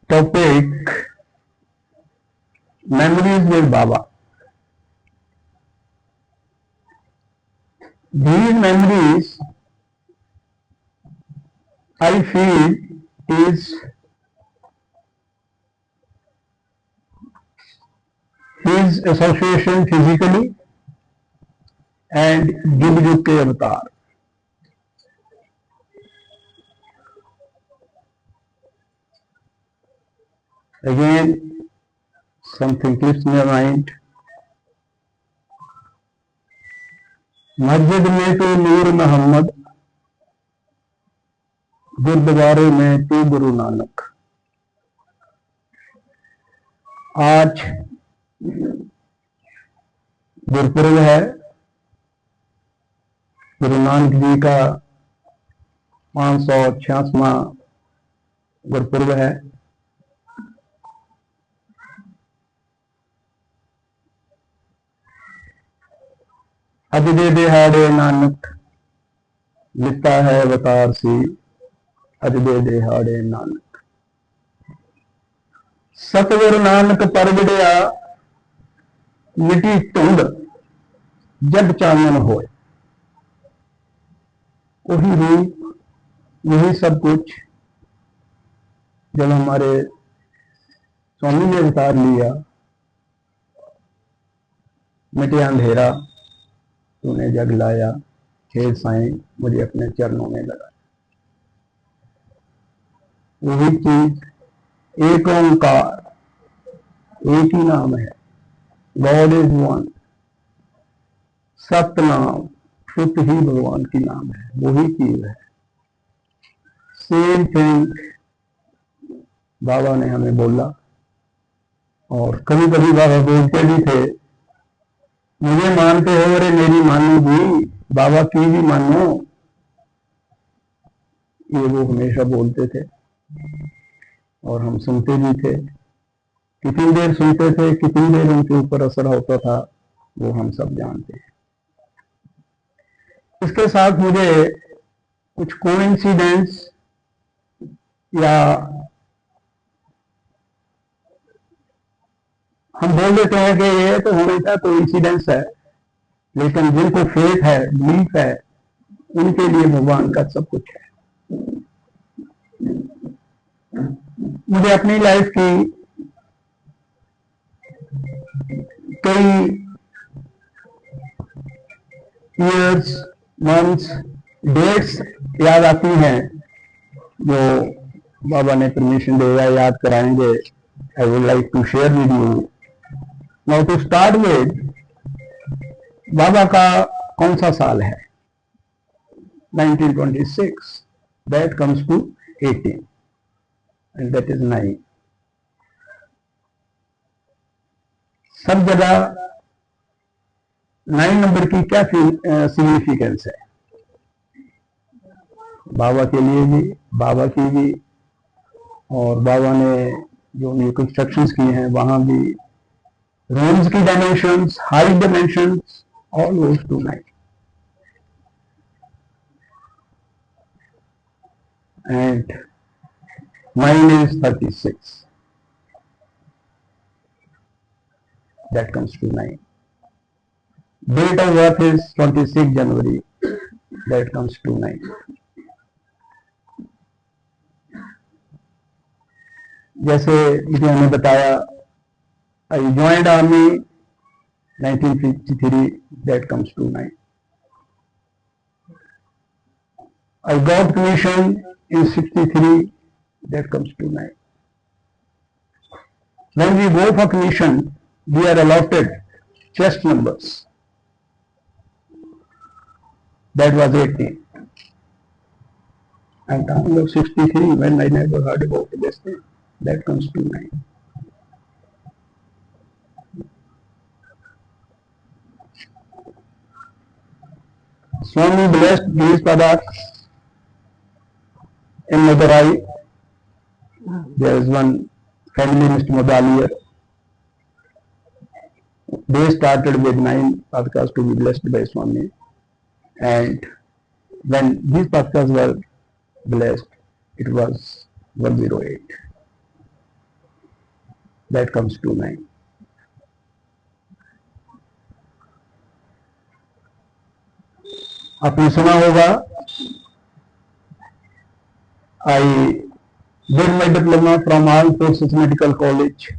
Topic: Memories with Baba. These memories, I feel, is his association physically and Juग के अवतार. Again, something keeps in your mind. मस्जिद में तो नूर मोहम्मद, गुरुद्वारे में तो गुरु नानक. आज गुरुपुरब है, गुरु नानक जी का 586वां गुरुपुरब है. अज दे दिहाड़े नानक लिता है अवतार सी, अज दे दिहाड़े नानक. सतगुरु नानक परगड़िया, मिटी धुंध जग चानन होए. वही रूप, वही सब कुछ जब हमारे स्वामी ने अवतार लिया. मिटे अंधेरा, तूने जग लाया, हे साईं मुझे अपने चरणों में लगा. वही चीज, एक ओंकार, एक ही नाम है. God is one. सतनाम, शुद्ध ही भगवान की नाम है. वही चीज है. सेम थिंग बाबा ने हमें बोला. और कभी कभी बाबा बोलते भी थे, मुझे मानते हो, अरे मेरी मानो भी, बाबा की भी मानो. ये वो हमेशा बोलते थे और हम सुनते भी थे. कितनी देर सुनते थे, कितनी देर उनके ऊपर असर होता था, वो हम सब जानते हैं. इसके साथ मुझे कुछ कोइंसिडेंस या हम बोल देते हैं कि ये तो हमेशा कोइंसिडेंस है, लेकिन जिनको फेथ है, बिलीफ है, उनके लिए भगवान का सब कुछ है. मुझे अपनी लाइफ की कई ईयर्स, मंथ्स, डेट्स याद आती हैं जो बाबा ने परमिशन दिया, याद कराएंगे. I would like to share with you. Now to start with, बाबा का कौन सा साल है? 1926. That comes to 18 and that is 9. सब जगह 9 नंबर की क्या सिग्निफिकेंस है? बाबा के लिए भी, बाबा की भी, और बाबा ने जो कंस्ट्रक्शंस किए हैं वहां भी रूम्स की dimensions, height dimensions, all goes to 9. And mine is 36. That comes to 9. Date of birth is 26 January. That comes to 9. जैसे मुझे हमने बताया, I joined army 1953. That comes to 9. I got commission in 63. That comes to 9. When we go for commission, we are allotted chest numbers. That was 18. And time of 63, when I never heard about this thing, that comes to 9. Swami blessed these products in Madurai. There is one family, Mr. Modalier. They started with 9 podcasts to be blessed by Swami. And when these podcasts were blessed, it was 108. that comes to 9. आपने सुना होगा, I did my diploma from Armed Forces Medical College,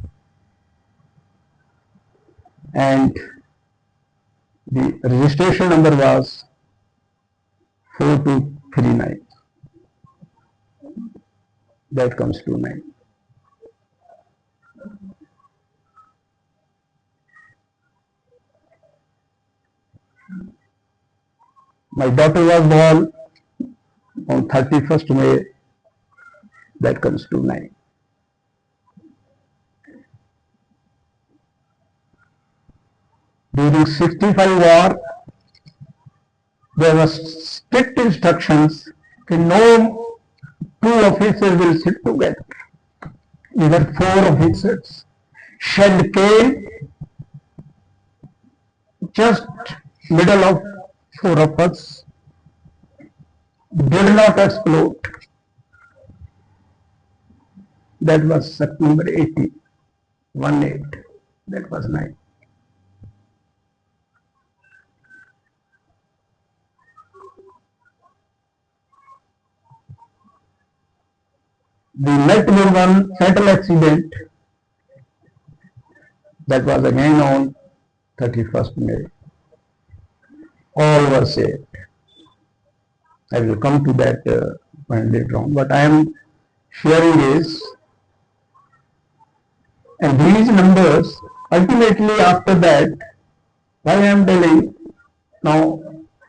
and the registration number was 4239. That comes to 9. My daughter was born on 31st May. That comes to 9. During 65 war, there were strict instructions that no two officers will sit together. We were 4 officers. Shell came just middle of 4 of us, did not explode. That was September 18, 18. That was 9. We met with one fatal accident. That was again on 31st May. All were saved. I will come to that point later on. What I am sharing is, and these numbers, ultimately after that, why I am telling, now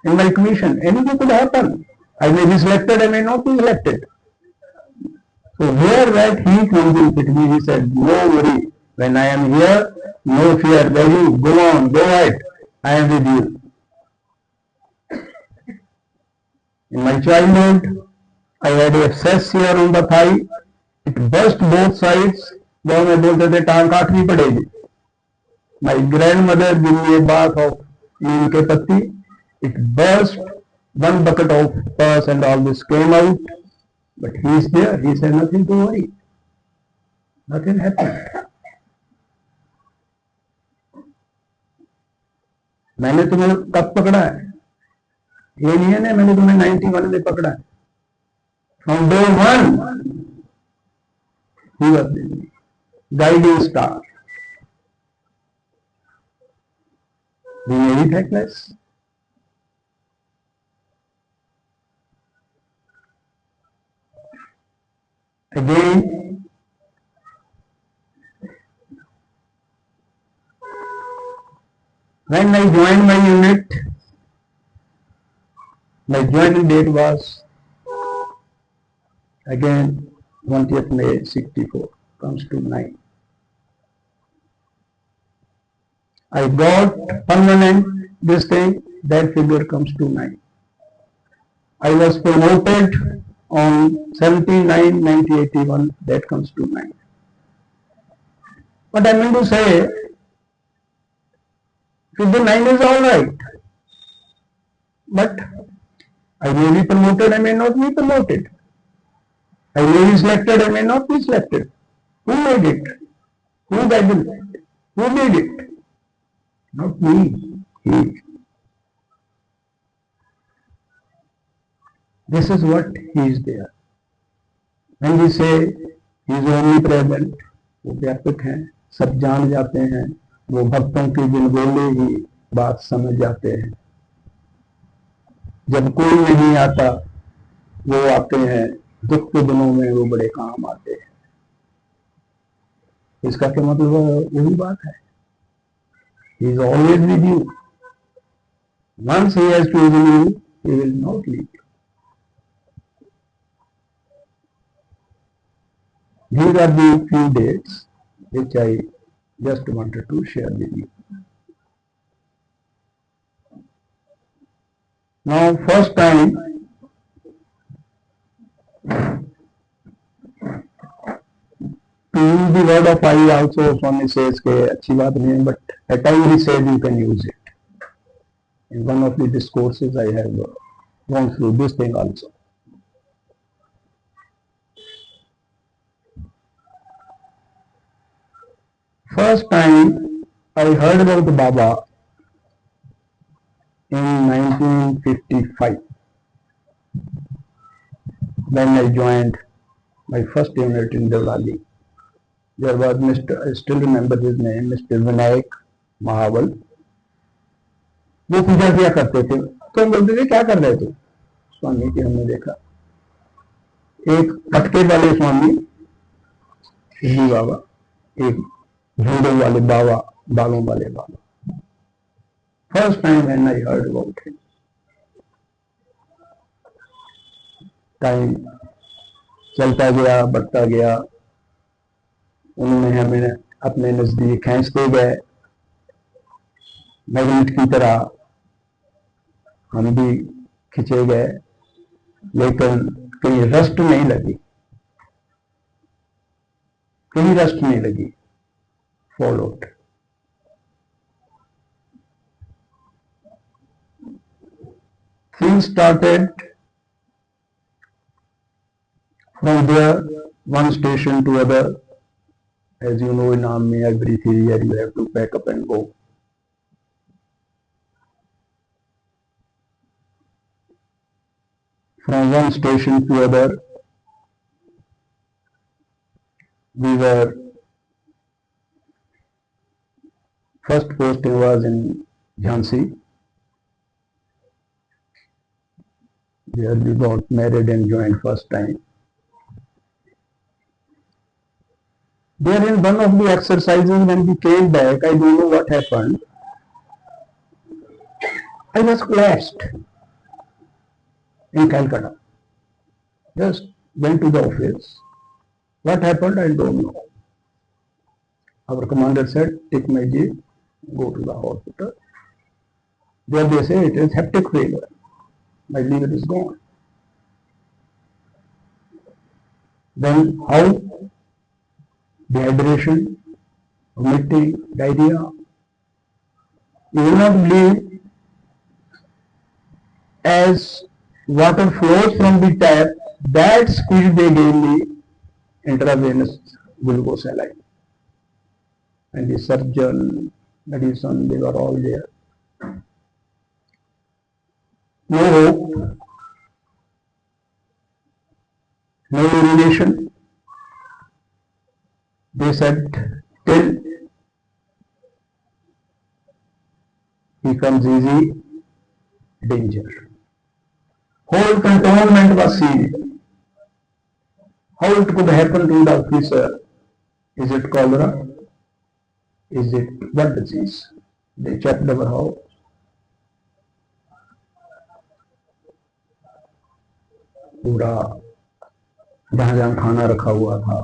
in my commission, anything could happen. I may be selected, I may not be selected. So where that he comes in between, he said, no worry, when I am here, no fear, you go on, go ahead, I am with you. In my childhood, I had a abscess here on the thigh. It burst both sides. गाँव में बोलते थे टांग काटनी पड़ेगी. My grandmother gave me a bath of neem ke patti. It burst. One bucket of pus and all this came out. But he is there. He said nothing to worry. Nothing happened. मैंने तुम्हें कब पकड़ा है? ये नहीं है ना, मैंने तुम्हें 91 में पकड़ा है. From day one, he was the guiding star. We may be thankless. Again, when I joined my unit, my joining date was again 20th May 64, comes to 9. I got permanent this thing, that figure comes to 9. I was promoted on 17/9/1981, that comes to 9. What I mean to say, 59 is all right, but I may be promoted, I may not be promoted. I may be selected, I may not be selected. Who made it? Who guided it? Who made it? Not me. He. This is what he is there. When we say he is omnipresent, वो व्यापक हैं, सब जान जाते हैं, वो भक्तों की बिन बोले ही बात समझ जाते हैं. जब कोई नहीं आता, वो आते हैं, दुख के दिनों में वो बड़े काम आते हैं. इसका क्या मतलब? वही बात है. He is always with you. Once he has chosen you, he will not leave you. These are the few dates which I just wanted to share with you. Now, first time to use the word of I also, Swami says ke अच्छी बात नहीं है, but at times he said you can use it. In one of the discourses I have gone through this thing also. First time I heard about Baba in 1955 when I joined my first unit in Devali. There was Mr. I still remember his name, Mr. Vinayak Mahawal. वो पूजा किया करते थे, तो हम बोलते थे क्या कर रहे थे स्वामी की। हमने देखा एक पटके वाले स्वामी शिवजी बाबा, एक झूलों वाले बाबा, बालों वाले बाबा। First time when I heard about him. Time चलता गया, बढ़ता गया, उन्होंने हमें अपने नजदीक खींचते गए मैग्नेट की तरह, हम भी खींचे गए, लेकिन कहीं रस्ट नहीं लगी, कहीं रस्ट नहीं लगी। Followed things started from there, one station to other. As you know, in army, every 3 years you have to pack up and go. From one station to other, we were, first posting was in Jhansi. There we got married and joined first time. There in one of the exercises when we came back, I don't know what happened. I was collapsed in Calcutta. Just went to the office. What happened, I don't know. Our commander said, take my jeep, go to the hospital. There they say it is septic failure. My liver is gone. Then how? Dehydration, vomiting, diarrhea. You will not believe, as water flows from the tap, that squeeze they gave me intravenous glucose saline. And the surgeon, medicine, they were all there. No hope, no urination. They said, till he comes easy, danger. Whole cantonment was sealed. How it could happen to the officer? Is it cholera? Is it what disease? They checked our house. पूरा जहाँ जहाँ खाना रखा हुआ था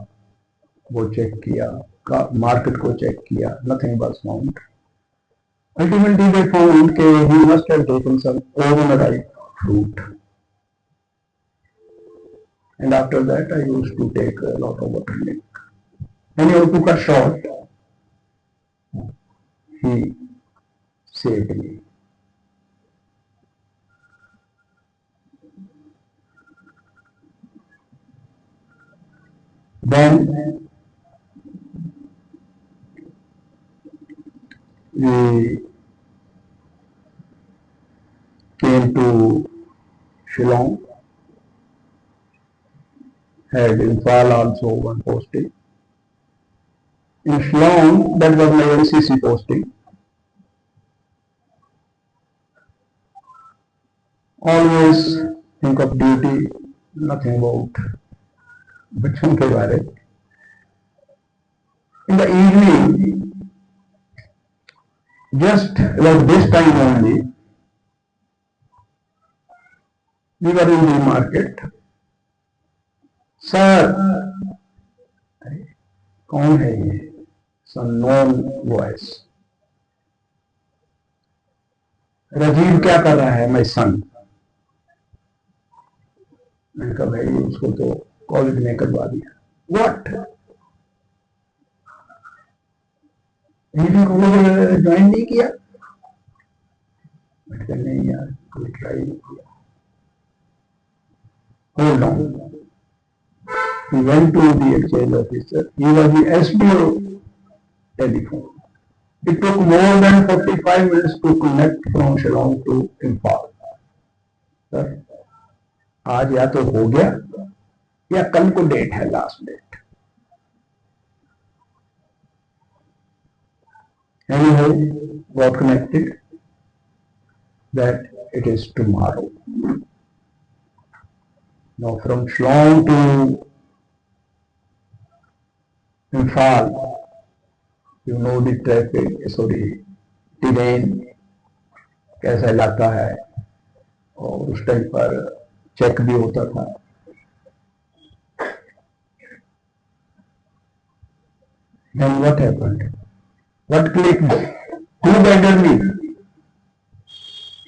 वो check किया, market को चेक किया, nothing was found. Ultimately they found that he must have taken some overripe fruit. And after that I used to take a lot of water milk. Anyhow, to cut short, he saved me. Then we came to Shillong, had in Fall also one posting. In Shillong, that was my NCC posting. Always think of duty, nothing about बचपन के बारे. In the evening, just about this time only, we were in the market. Sir, कौन है ये? Some known voice. Rajiv क्या कर रहा है? My son. मैंने कहा भाई उसको तो कॉलेज में करवा दिया. What? कॉलेज ज्वाइन नहीं किया? नहीं यार, कोई ट्राई नहीं किया. Hold on. He went to the exchange officer. He was the SDO telephone. It took more than 45 minutes to connect from Shillong to Imphal. Sir, आज या तो हो गया या कल को डेट है, last date. Anyhow, got connected that it is tomorrow. Now from Shillong to Imphal, you know the traffic, sorry, terrain कैसा इलाका है, और उस टाइम पर चेक भी होता था. Then what happened? What clicked? Who guided me?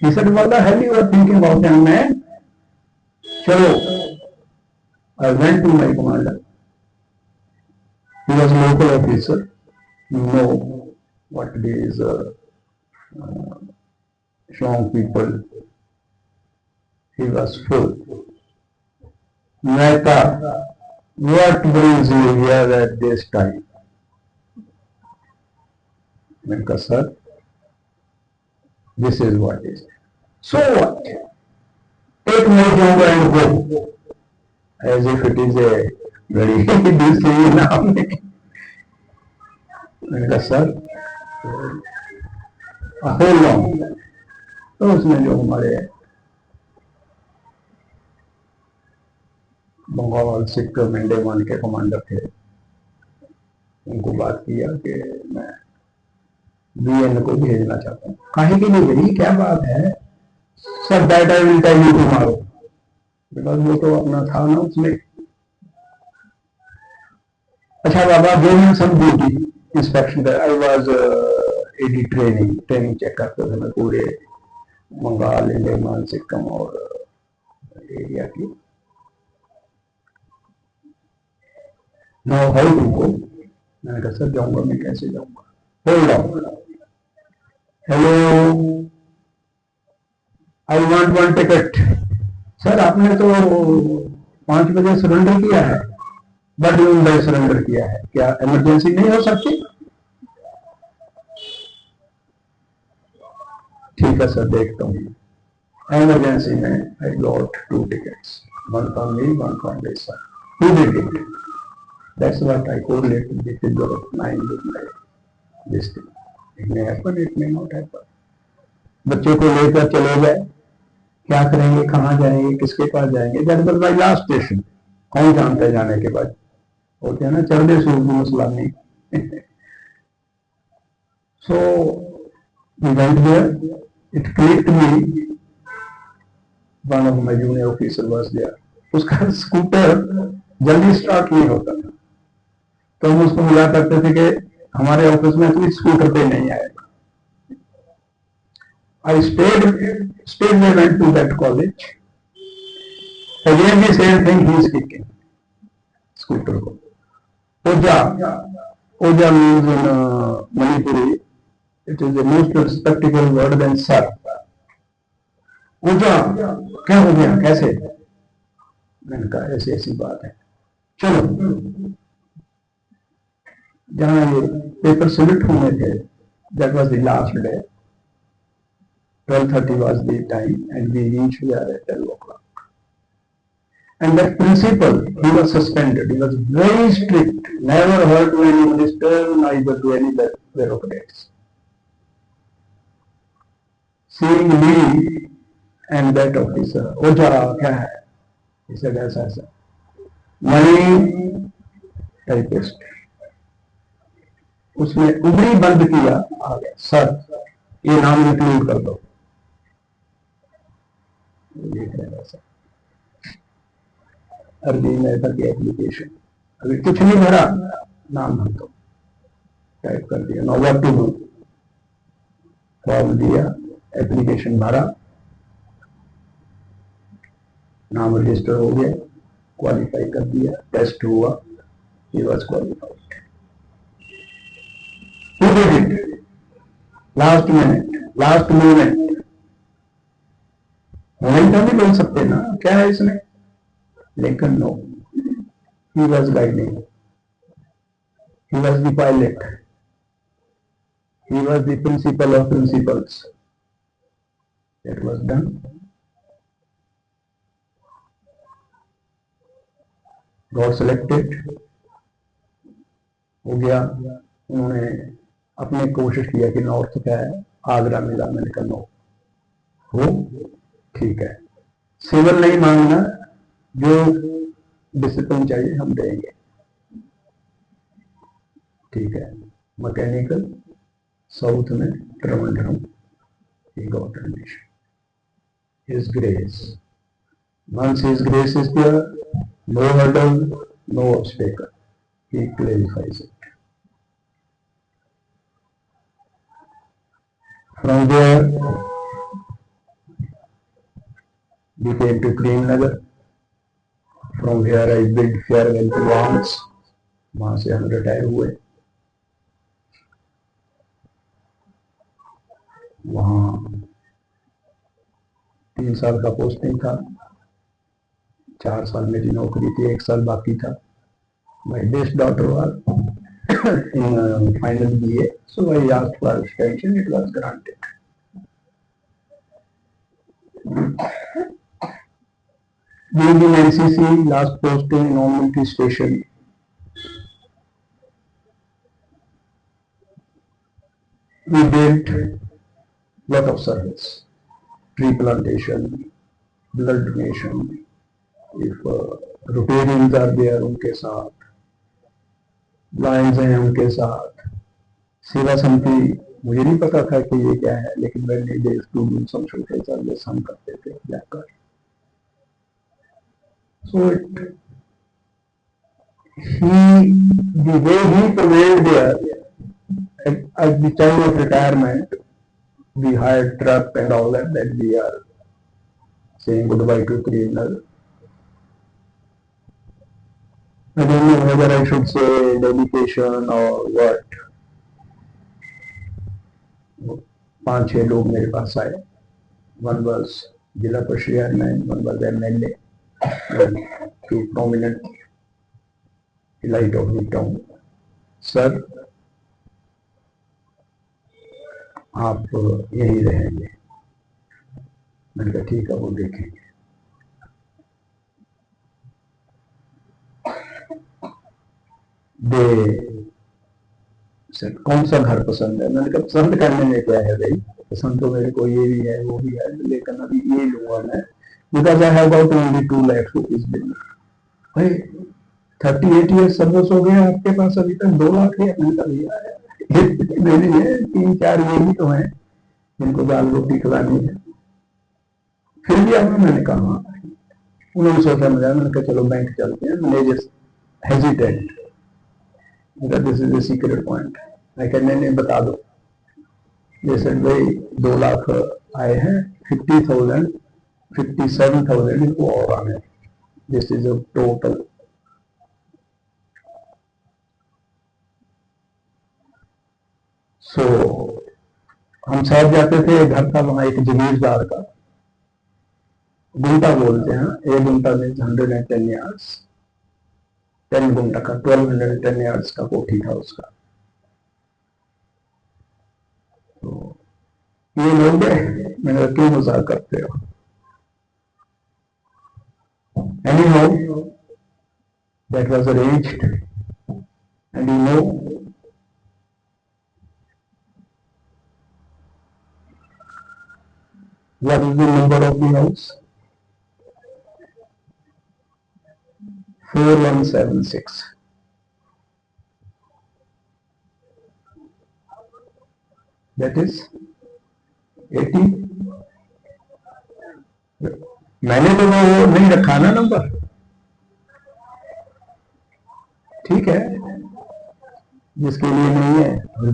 He said, "What the hell you are thinking about, young man? Chalo." I went to my commander. He was a local officer. You know what these strong people. He was full. Mehta, what brings you here at this time? मैंने कहा, sir, this is what is. So what? Take my job and go. As if it is a very big thing now. मैंने कहा, sir, hold on. तो उसने जो हमारे बंगाल, सिक्किम, अंडमान के commander थे, उनको बात किया कि मैं बीएन को भेजना चाहता हूँ. काहे के लिए भेजी, क्या बात है? Sir, that I will tell you tomorrow. Because वो तो अपना था ना उसमें. अच्छा बाबा, गिव सम ड्यूटी इंस्पेक्शन का. I was AD training check करते थे मैं पूरे बंगाल, अंडमान, सिक्किम और एरिया की. Now how to go? मैंने कहा, सर जाऊंगा, मैं कैसे जाऊंगा? Hold on. Hello, I want one ticket. Sir, आपने तो 5 बजे सरेंडर किया है. बट मुंबई सरेंडर किया है, क्या इमरजेंसी नहीं हो सकती? ठीक है सर, देखता हूँ. इमरजेंसी में I got 2 tickets. One from me, one from this sir. Who did it? That's what I correlated the figure of 9 with my this thing. It may happen, it may not happen. बच्चों को लेकर चले गए, क्या करेंगे, कहाँ जाएंगे, किसके पास जाएंगे? That was my last station. कौन जानता है जाने के बाद? होते हैं ना चढ़दे सूरज मुसलामी. So we went there. It clicked me. One of my junior officer was there. उसका स्कूटर जल्दी स्टार्ट नहीं होता था, तो हम उसको मिला करते थे कि हमारे ऑफिस में तो स्कूटर पे नहीं आएगा. I stayed we went to that college. Again the same thing, he is kicking scooter को. Oja means in Manipuri, it is the most respectable word than sir. ओजा, क्या हो गया, कैसे? मैंने कहा, ऐसी ऐसी बात है, चलो. जहां ये पेपर सबमिट होने थे, that was the last day. 12:30 was the time, and we reached there at 12 o'clock. And that principal, he was suspended. He was very strict. Never heard to any minister, neither to any bureaucrats. Seeing me and that officer, ओजा क्या है? He said ऐसा ऐसा. Money typist. उसने उंगली बंद किया, आ गया, सर ये नाम इंक्लूड कर दो. अर्जी मेहता की एप्लीकेशन, अभी कुछ नहीं भरा, नाम भर दो. टाइप कर दिया. Know what to do. Form दिया, एप्लीकेशन भरा, नाम रजिस्टर हो गया, क्वालिफाई कर दिया, टेस्ट हुआ, he was qualified. Who did it? Last minute, last moment. Moment भी बोल सकते ना, क्या है इसमें? लेकिन no, he was guiding, he was the pilot. He was the principal of principals. That was done. Got selected. हो गया. उन्होंने अपने कोशिश किया कि नॉर्थ का है, आगरा मिला. मैंने कहा नो, हो ठीक है, सिविल नहीं मांगना, जो डिसिप्लिन चाहिए हम देंगे. ठीक है. मैकेनिकल साउथ में Trivandrum, he got admission. His grace. Once his grace is there, no hurdle, no obstacle. He clarifies it. From there, we came to Kremnagar. From here I bid farewell to Vans. वहां से हम retire हुए. वहां 3 साल का posting था. 4 साल मेरी नौकरी थी, 1 साल बाकी था. My best daughter was in final BA, so I asked for extension. It was granted. Being in NCC, last posting in Normandy Station. We did lot of service, tree plantation, blood donation. If Rotarians are there, उनके साथ, Lions हैं उनके साथ. सेवा समिति मुझे नहीं पता था कि ये क्या है, लेकिन मैंने days to do some social service हम करते थे जाकर. So the way he prevailed there, at the time of retirement, we hired truck and all that we are saying goodbye to Kremnagar. I don't know whether I should say dedication or what. 5-6 लोग मेरे पास आए. One was जिला परिषद chairman, one was MLA, and 2 prominent elite of the town. Sir, आप यहीं रहेंगे. मैंने कहा ठीक है, वो देखेंगे. सर कौन सा घर पसंद है? मैंने कहा पसंद करने में क्या है भाई, पसंद तो मेरे को ये भी है वो भी है, लेकिन अभी ये लूंगा मैं, because I have got only 2 lakh rupees bill. भाई 38 ईयर सर्विस हो गया आपके पास, अभी तक 2 लाख है? मैंने कहा भैया मेरी है 3-4 ये भी तो है जिनको दाल रोटी खिलानी है. फिर भी आपने, मैंने कहा उन्होंने सोचा मजा. मैंने कहा चलो बैंक चलते हैं. Manager hesitant, this is a secret point. मैं कहने नहीं बता दो. जैसे भाई 2 लाख आए हैं, 50,000 57,000 इनको और आने. This is a total. So हम साथ जाते थे. घर था वहां एक जगीरदार का, गुंटा बोलते हैं. 1 गुंटा में 110 यार्ड्स, 10 गुंटा का 1210 यार्ड्स का कोठी था उसका. तो ये लोग गए. मैंने कहा क्यों मजाक करते हो? Anyhow, that was arranged, and you know, what is the number of the house? 4176. That is 80. मैंने तो वो नहीं रखा ना नंबर. ठीक है, जिसके लिए नहीं है.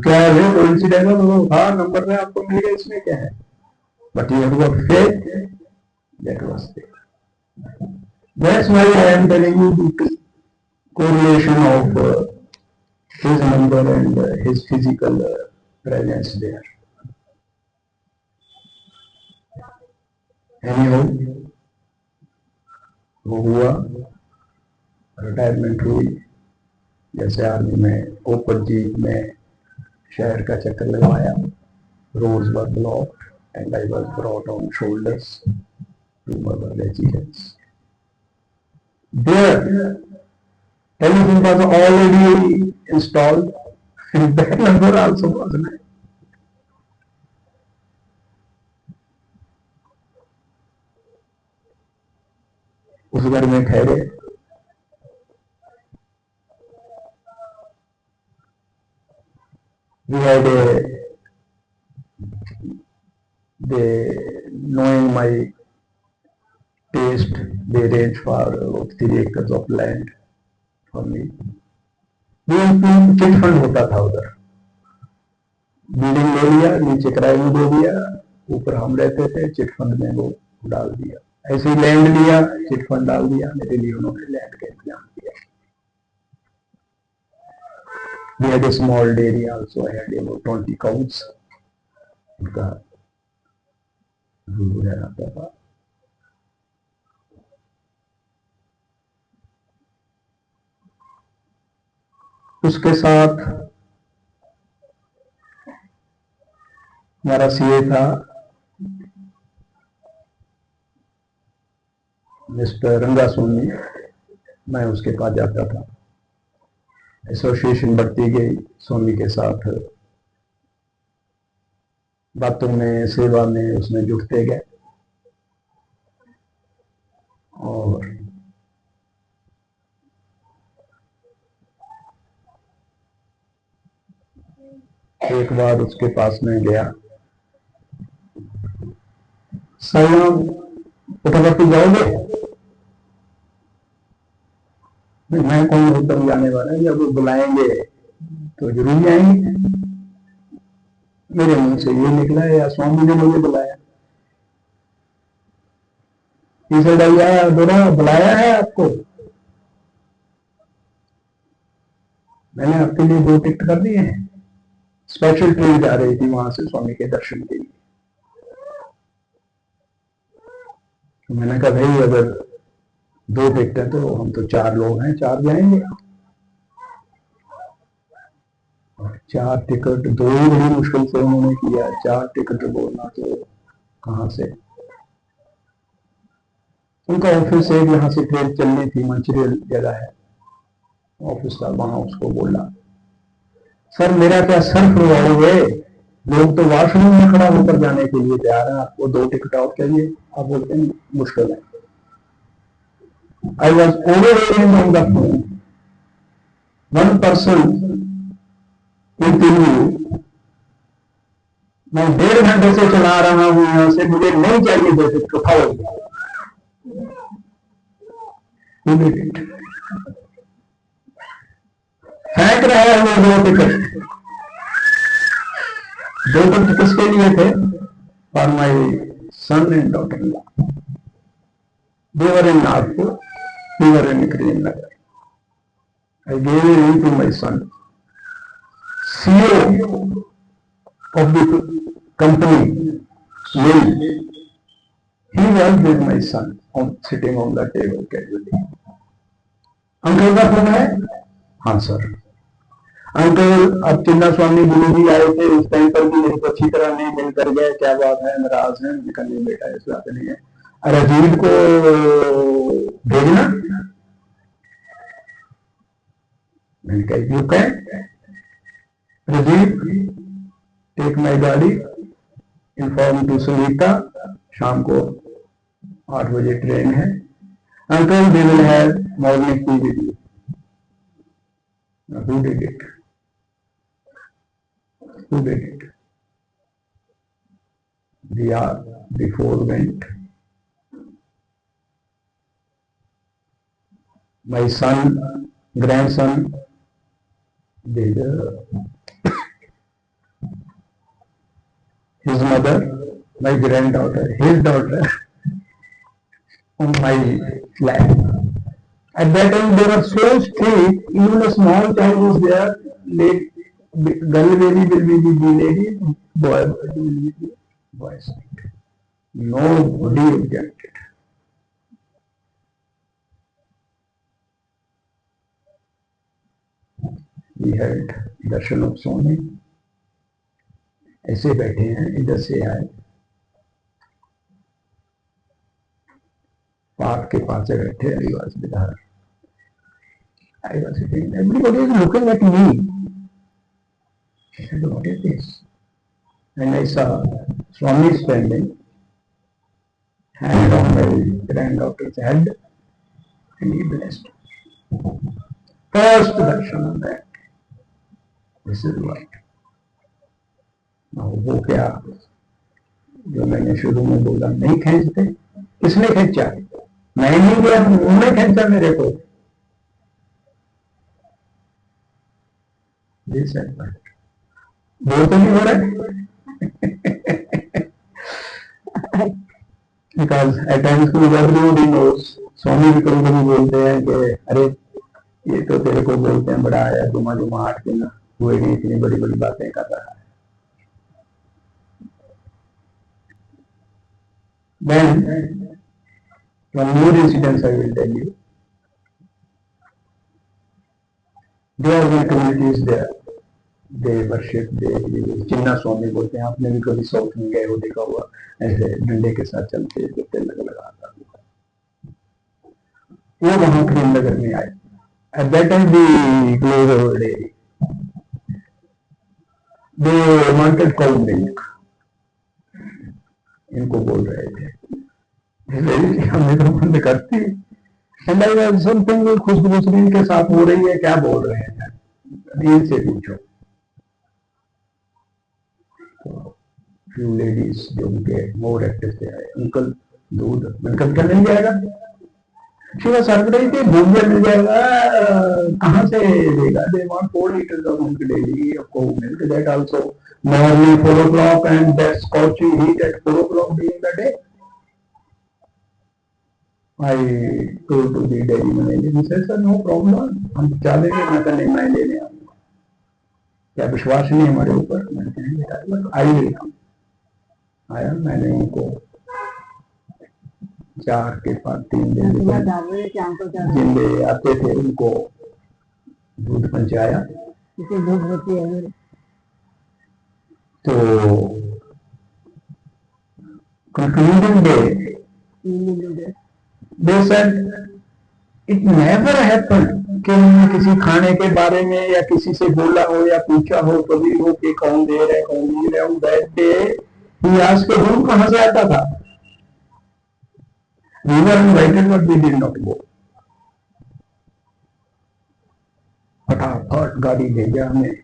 क्या है वो इंसिडेंट है, तो हाँ नंबर में आपको मिल गया, इसमें क्या है. But you have got faith, that was there. That's why I am telling you the correlation of his number and his physical presence there. Anyhow, वो हुआ, रिटायरमेंट हुई. जैसे आर्मी में ओपन जीप में शहर का चक्कर लगवाया, roads were blocked and I was brought on shoulders to Mother residence. There, telephone was already installed and that number also was there. उस घर में ठहरे, we had knowing my taste, they arranged for 3 acres of land for me. Chit fund होता था उधर, building ले लिया, नीचे किराए में दे दिया, ऊपर हम रहते थे, चिट फंड में वो डाल दिया। ऐसे ही लैंड लिया, चिट फंड डाल दिया, मेरे लिए उन्होंने लैंड का इंतजाम किया। We had a small dairy also, I had about 20 cows. उनका दूध रहता था। उसके साथ हमारा सीए था मिस्टर रंगा सोनी, मैं उसके पास जाता था। एसोसिएशन बढ़ती गई, सोनी के साथ बातों में, सेवा में उसमें जुटते गए और एक बार उसके पास में गया, सलाम फोटोग्राफी जाओगे? मैं कौन होकर जाने वाला है, जब वो बुलाएंगे तो जरूर जाएंगे। मेरे मुंह से ये निकला या स्वामी ने मुझे बुलाया? तीसरा दोनों बुलाया है आपको? मैंने आपके लिए 2 टिकट कर दिए हैं, स्पेशल ट्रेन जा रही थी वहां से स्वामी के दर्शन के लिए। तो मैंने कहा भाई अगर 2 टिकट है तो हम तो 4 लोग हैं, 4 जाएंगे। 4 टिकट 2 ही बड़ी मुश्किल से उन्होंने किया, 4 टिकट बोलना तो कहां से। उनका ऑफिस एक यहाँ से ट्रेन चलनी थी, मंचरियल जगह है ऑफिस का, वहां उसको बोला सर मेरा क्या सर फुलवाओगे, लोग तो वॉशरूम में खड़ा होकर जाने के लिए तैयार है, आपको 2 टिकट और चाहिए? आप बोलते हैं मुश्किल है। I was over on the phone, 1 person interview मैं 1.5 घंटे से चला रहा हूं यहां से, मुझे नहीं चाहिए 2 टिकट, उठाओ। फेंक रहा है वो 2 टिकट। 2 टिकट किसके लिए थे? For my son and daughter in law. They were in Nagpur, we were in Karimnagar. I gave it to my son, CEO of the company, Will. He was with my son sitting on the table casually. Uncle का phone है? हाँ sir. Uncle अब चिन्ना स्वामी गुरु जी आए थे उस time पर भी मेरे को अच्छी तरह नहीं मिल कर गए, क्या बात है, नाराज है? मैंने कहा नहीं बेटा ऐसी बात नहीं है, राजीव को भेजना। मैंने कहा you can Rajiv take my gaadi, inform to Sunita, शाम को 8 बजे ट्रेन है, uncle they will have morning tea with you. Who did it? Who did it? The hour before went, my son, grandson, did his mother, my granddaughter, his daughter on my flat. At that time they were so strict, even a small child was there, late, girl baby will be the lady, boy will be the boy side. Nobody objected. We had darshan of Swami, ऐसे बैठे हैं, इधर से आए, park के पास से बैठे, आदिवासी विधायक, आदिवासी, everybody is looking at me. I said, what is this? And I saw Swami standing, hand on my granddaughter's head, and he blessed. First darshan of that. This is what. Now, वो क्या जो मैंने शुरू में बोला, नहीं खींचते, किसने खींचा? मैं नहीं गया, उन्होंने खींचा मेरे को। बोल तो नहीं हो रहा because at times everybody knows. स्वामी भी कभी कभी बोलते हैं कि अरे ये तो तेरे को बोलते हैं बड़ा आया, जुमा जुमा 8 दिन हुए नहीं, इतनी बड़ी बड़ी बातें कर रहा है। Then, one more incident I will tell you. There are many communities there. They worship, they चिन्ना स्वामी बोलते हैं। आपने भी कभी साउथ में गए हो, देखा हुआ, ऐसे डंडे के साथ चलते तिलक लगाता। वो वहां प्रेमनगर में आए। At that time we close our dairy. They wanted cow milk. इनको बोल रहे थे, हमने तो बंद करती। समथिंग खुशबू इनके साथ हो रही है, क्या बोल रहे हैं, रील से पूछो। फ्यू लेडीज जो उनके मोर एक्टिव थे, अंकल दूध, अंकल क्या मिल जाएगा? शिवा सर रही थी, दूध मिल जाएगा, कहाँ से देगा? They want 4 liters of milk daily, of cow milk, that also morning 4 o'clock and that scorching heat at 4 o'clock during the day. I told to the dairy manager, he said, sir, no problem, हम चलेंगे। मैं तो नहीं, मैं लेने आऊंगा। क्या विश्वास नहीं हमारे ऊपर? मैंने कहा आई विल कम। आया, मैंने उनको 4 के 3 दिन जिंदे आते थे उनको दूध पहुंचाया। तो concluding day, they said it never happened कि उन्होंने किसी खाने के बारे में या किसी से बोला हो या पूछा हो कभी हो कि कौन दे रहे कौन नहीं दे रहे। That day he asked कि दूध कहाँ से आता था? We were invited but we did not go. फटाफट गाड़ी भेजा हमें,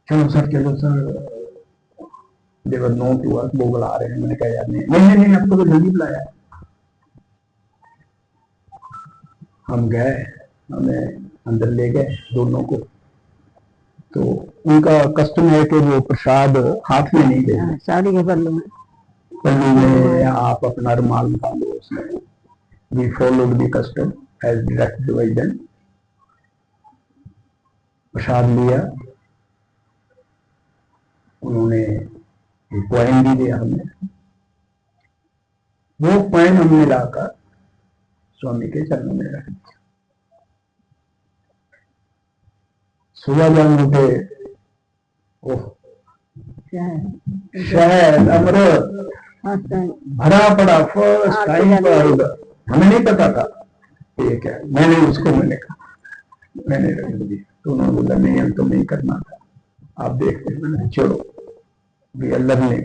चलो सर चलो sir. They were known to us, वो बुला रहे हैं। मैंने कहा यार नहीं आपको तो जल्दी बुलाया। हम गए, हमें अंदर ले गए दोनों को। तो उनका कस्टम है कि वो प्रसाद हाथ में नहीं लेते, साड़ी के पल्लू में आप अपना रुमाल निकालो उसमें। We followed the custom as directed by them. प्रसाद लिया, उन्होंने कॉइन भी दिया हमें। वो कॉइन हमने लाकर स्वामी के चरणों में रख दिया। सुबह जब उठे, ओह शहद अमृत भरा पड़ा, फर्स्ट टाइम पर। हमें नहीं पता था ये क्या। मैंने कहा मैंने रख दिया। तो उन्होंने बोला नहीं हम तो नहीं करना था, आप देखते। मैंने चलो भी अल्लाह ने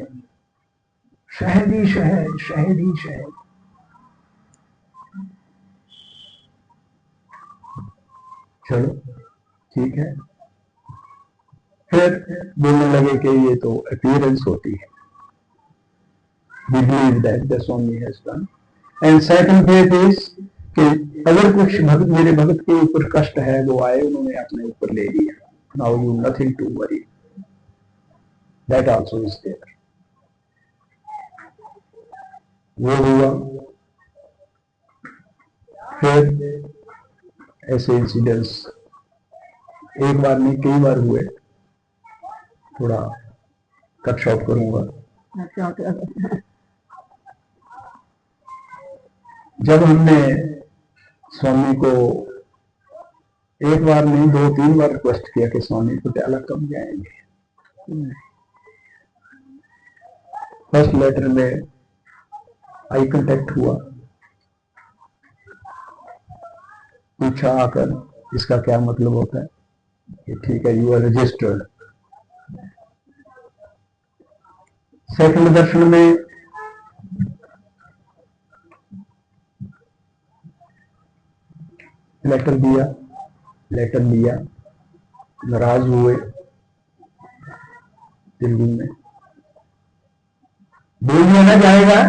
शहद ही शहद, शहद ही शहद। चलो ठीक है। फिर बोलने लगे कि ये तो अपीयरेंस होती है। We believe that the Swami has done. And second faith is कि अगर कुछ भक्त मेरे भक्त के ऊपर कष्ट है, वो आए, उन्होंने अपने ऊपर ले लिया। Now you nothing to worry. That also is there. वो हुआ। फिर ऐसे इंसिडेंट्स एक बार नहीं कई बार हुए। थोड़ा कट शॉर्ट करूंगा। जब हमने स्वामी को एक बार नहीं 2-3 बार रिक्वेस्ट किया कि स्वामी पटियाला कब जाएंगे, फर्स्ट लेटर में आई कांटेक्ट हुआ, पूछा आकर इसका क्या मतलब होता है कि ठीक है, यू आर रजिस्टर्ड। सेकंड दर्शन में लेटर दिया, लेटर लिया, नाराज हुए, दिल्ली में बोल देना जाएगा,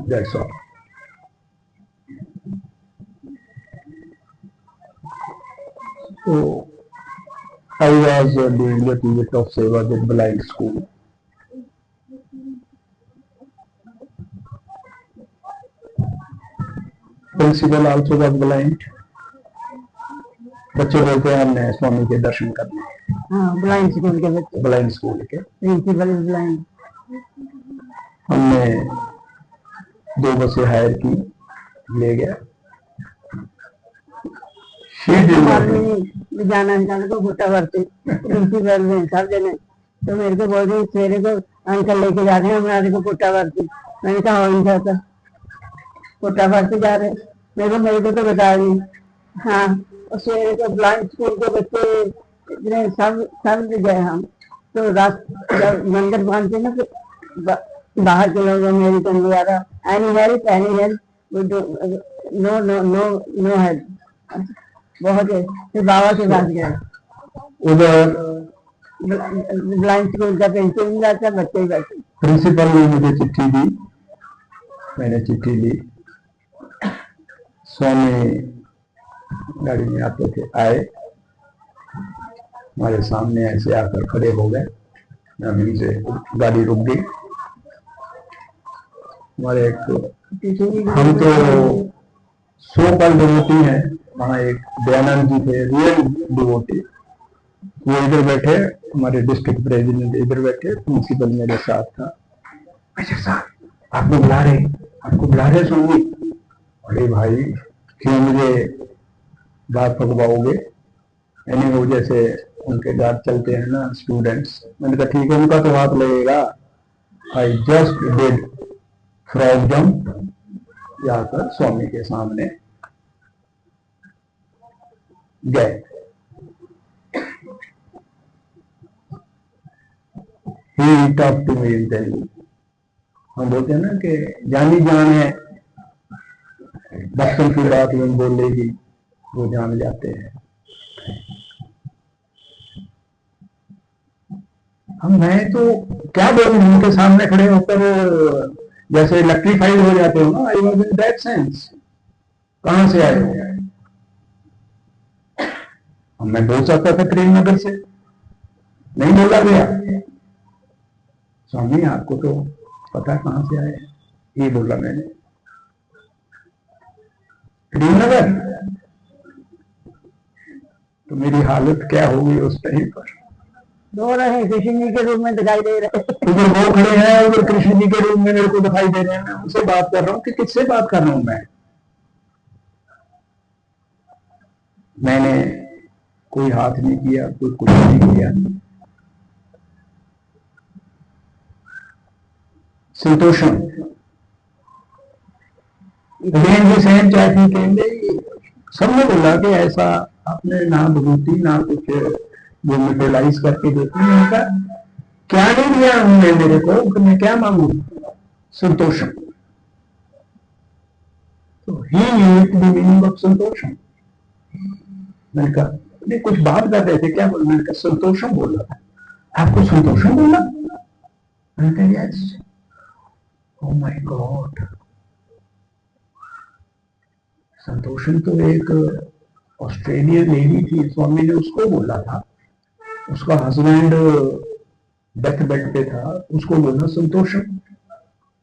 that's all. So I was doing a little bit of seva with blind school. Principal also was blind. बच्चे बोलते हैं हमने स्वामी के दर्शन करने। हाँ, ब्लाइंड स्कूल के बच्चे। ब्लाइंड स्कूल के प्रिंसिपल इज ब्लाइंड। हमने 2 बसें हायर की, ले गया। जाना को भुट्टा भरती प्रिंसिपल में सब जने, तो मेरे को बोल रही सवेरे को अंकल लेके जा रहे हैं हमारे को भुट्टा भरती। मैंने कहा हो नहीं जाता, भुट्टा भरते जा रहे, मेरे को तो बताया नहीं। हाँ, और सवेरे को ब्लाइंड स्कूल के बच्चे इतने सब गए हम, तो जब मंदिर पहुंचे ना तो बाहर के लोग अमेरिकन वगैरह, एनी हेल्प नो हेल्प, बहुत है। फिर बाबा के पास गए, उधर ब्लाइंड स्कूल का प्रिंसिपल जाता, बच्चे ही बैठे। प्रिंसिपल ने मुझे चिट्ठी दी, मैंने चिट्ठी दी। स्वामी गाड़ी में आते थे, आए हमारे सामने ऐसे आकर खड़े हो गए, अभी से गाड़ी रुक गई। हमारे एक हम तो सो कल डिवोटी है, वहाँ एक दयानंद जी थे, रियल डिवोटी, वो इधर बैठे, हमारे डिस्ट्रिक्ट प्रेसिडेंट इधर बैठे, प्रिंसिपल मेरे साथ था। अच्छा साहब आपको बुला रहे स्वामी। अरे भाई क्यों मुझे बात पकवाओगे? यानी वो जैसे उनके गार्ड चलते हैं ना स्टूडेंट्स। मैंने कहा ठीक है, उनका तो हाथ लगेगा। I just did frog jump, जाकर स्वामी के सामने गए। He talked to me in Telugu. हम बोलते हैं ना कि जानी जान है, बचपन की बात में बोल लेगी वो जान जाते हैं। मैं तो क्या बोलूं, उनके सामने खड़े होकर जैसे इलेक्ट्रीफाइड हो जाते हो ना, I was in that sense. कहां से आए हो? मैं बोल सकता था प्रेम नगर से, नहीं बोला गया। स्वामी आपको तो पता कहां से आए, ये बोला मैंने। प्रेमनगर, तो मेरी हालत क्या होगी उस टाइम पर। दो रहे कृष्ण जी के रूप में दिखाई दे रहे, उधर वो खड़े हैं, उधर कृष्ण जी के रूप में मेरे को दिखाई दे रहे हैं। मैं उनसे बात कर रहा हूँ कि किससे बात कर रहा हूं मैंने कोई हाथ नहीं किया, कोई कुछ नहीं किया। संतोषम सबने बोला कि ऐसा आपने ना भगवती ना कुछ वो मेटेलाइज करके देखी। उनका क्या नहीं दिया उन्होंने मेरे को, मैं क्या मांगू? संतोषम। तो ही न्यू द मीनिंग ऑफ संतोषम। मैंने कहा नहीं, कुछ बात कर रहे थे, क्या बोल? मैंने कहा संतोषम बोल रहा था। आपको संतोषम बोला? मैंने कहा यस। ओह माय गॉड, संतोषम तो एक ऑस्ट्रेलियन लेडी थी, स्वामी ने उसको बोला था। उसका हस्बैंड डेथ बेड पे था, उसको बोला संतोषम।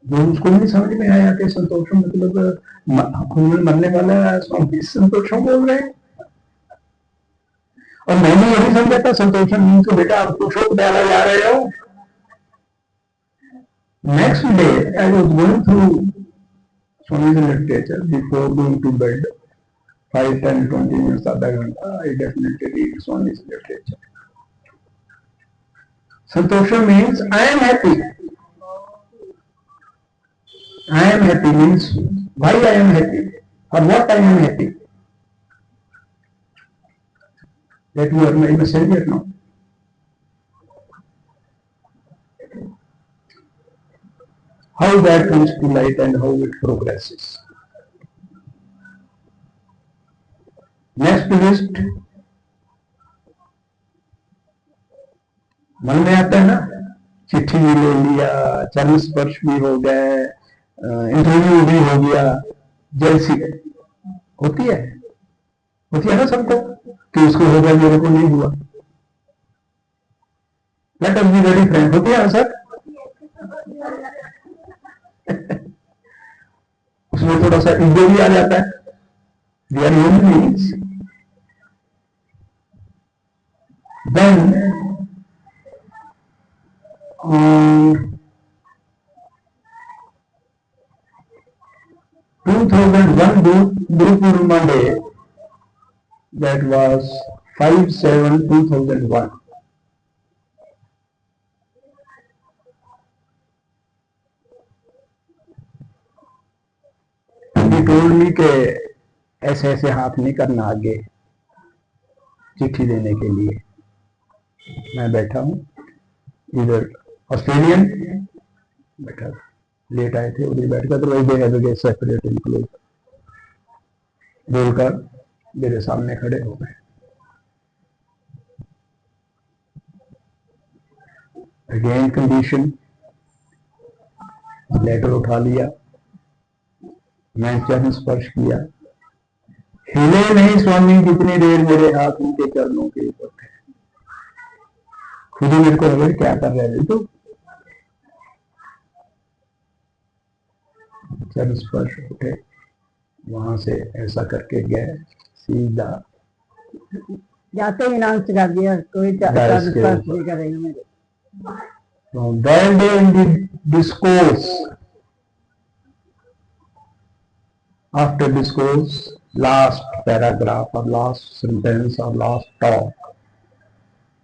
जो उसको नहीं समझ में आया कि संतोषम मतलब खून मरने वाला स्वामी संतोषम बोल रहे हैं। और मैंने यही समझा था संतोषम मीन तो बेटा आप तो शोक डाला जा रहे हो। Next day I was going through Swami's literature before going to bed, 5, 10, 20 minutes, आधा घंटा, I definitely read Swami's literature. Santosha means I am happy. I am happy means why I am happy or what I am happy. That you are my messenger now. How that comes to light and how it progresses. Next list मन में आता है ना, चिट्ठी भी ले लिया, चरण स्पर्श भी हो गए, इंटरव्यू भी हो गया, जैसी होती है ना सबको कि उसको हो गया मेरे को नहीं हुआ. Late us be very Frank, होती है ना सर. उसमें थोड़ा सा ईगो भी आ जाता है. We are human beings. Then on 2001 Guru Purnima Day, that was 5/7/2001. He told me कि ऐसे ऐसे हाथ नहीं करना आगे चिट्ठी देने के लिए. मैं बैठा हूँ इधर, ऑस्ट्रेलियन बैठा, लेट आए थे, उधर बैठ कर, तो वही दे सेपरेट इनक्लूड बोलकर मेरे सामने खड़े हो गए. अगेन कंडीशन, लेटर उठा लिया, मैं चरण स्पर्श किया, हिले नहीं स्वामी जितनी देर मेरे हाथ उनके चरणों के ऊपर थे. खुद ही मेरे को लगे क्या कर रहे थे. तो चरण स्पर्श उठे, वहां से ऐसा करके गए सीधा, जाते ही नाम चढ़ा दिया, कोई चरण स्पर्श नहीं करेगा मेरे. From that day in the discourse, after discourse, last paragraph or last sentence or last talk,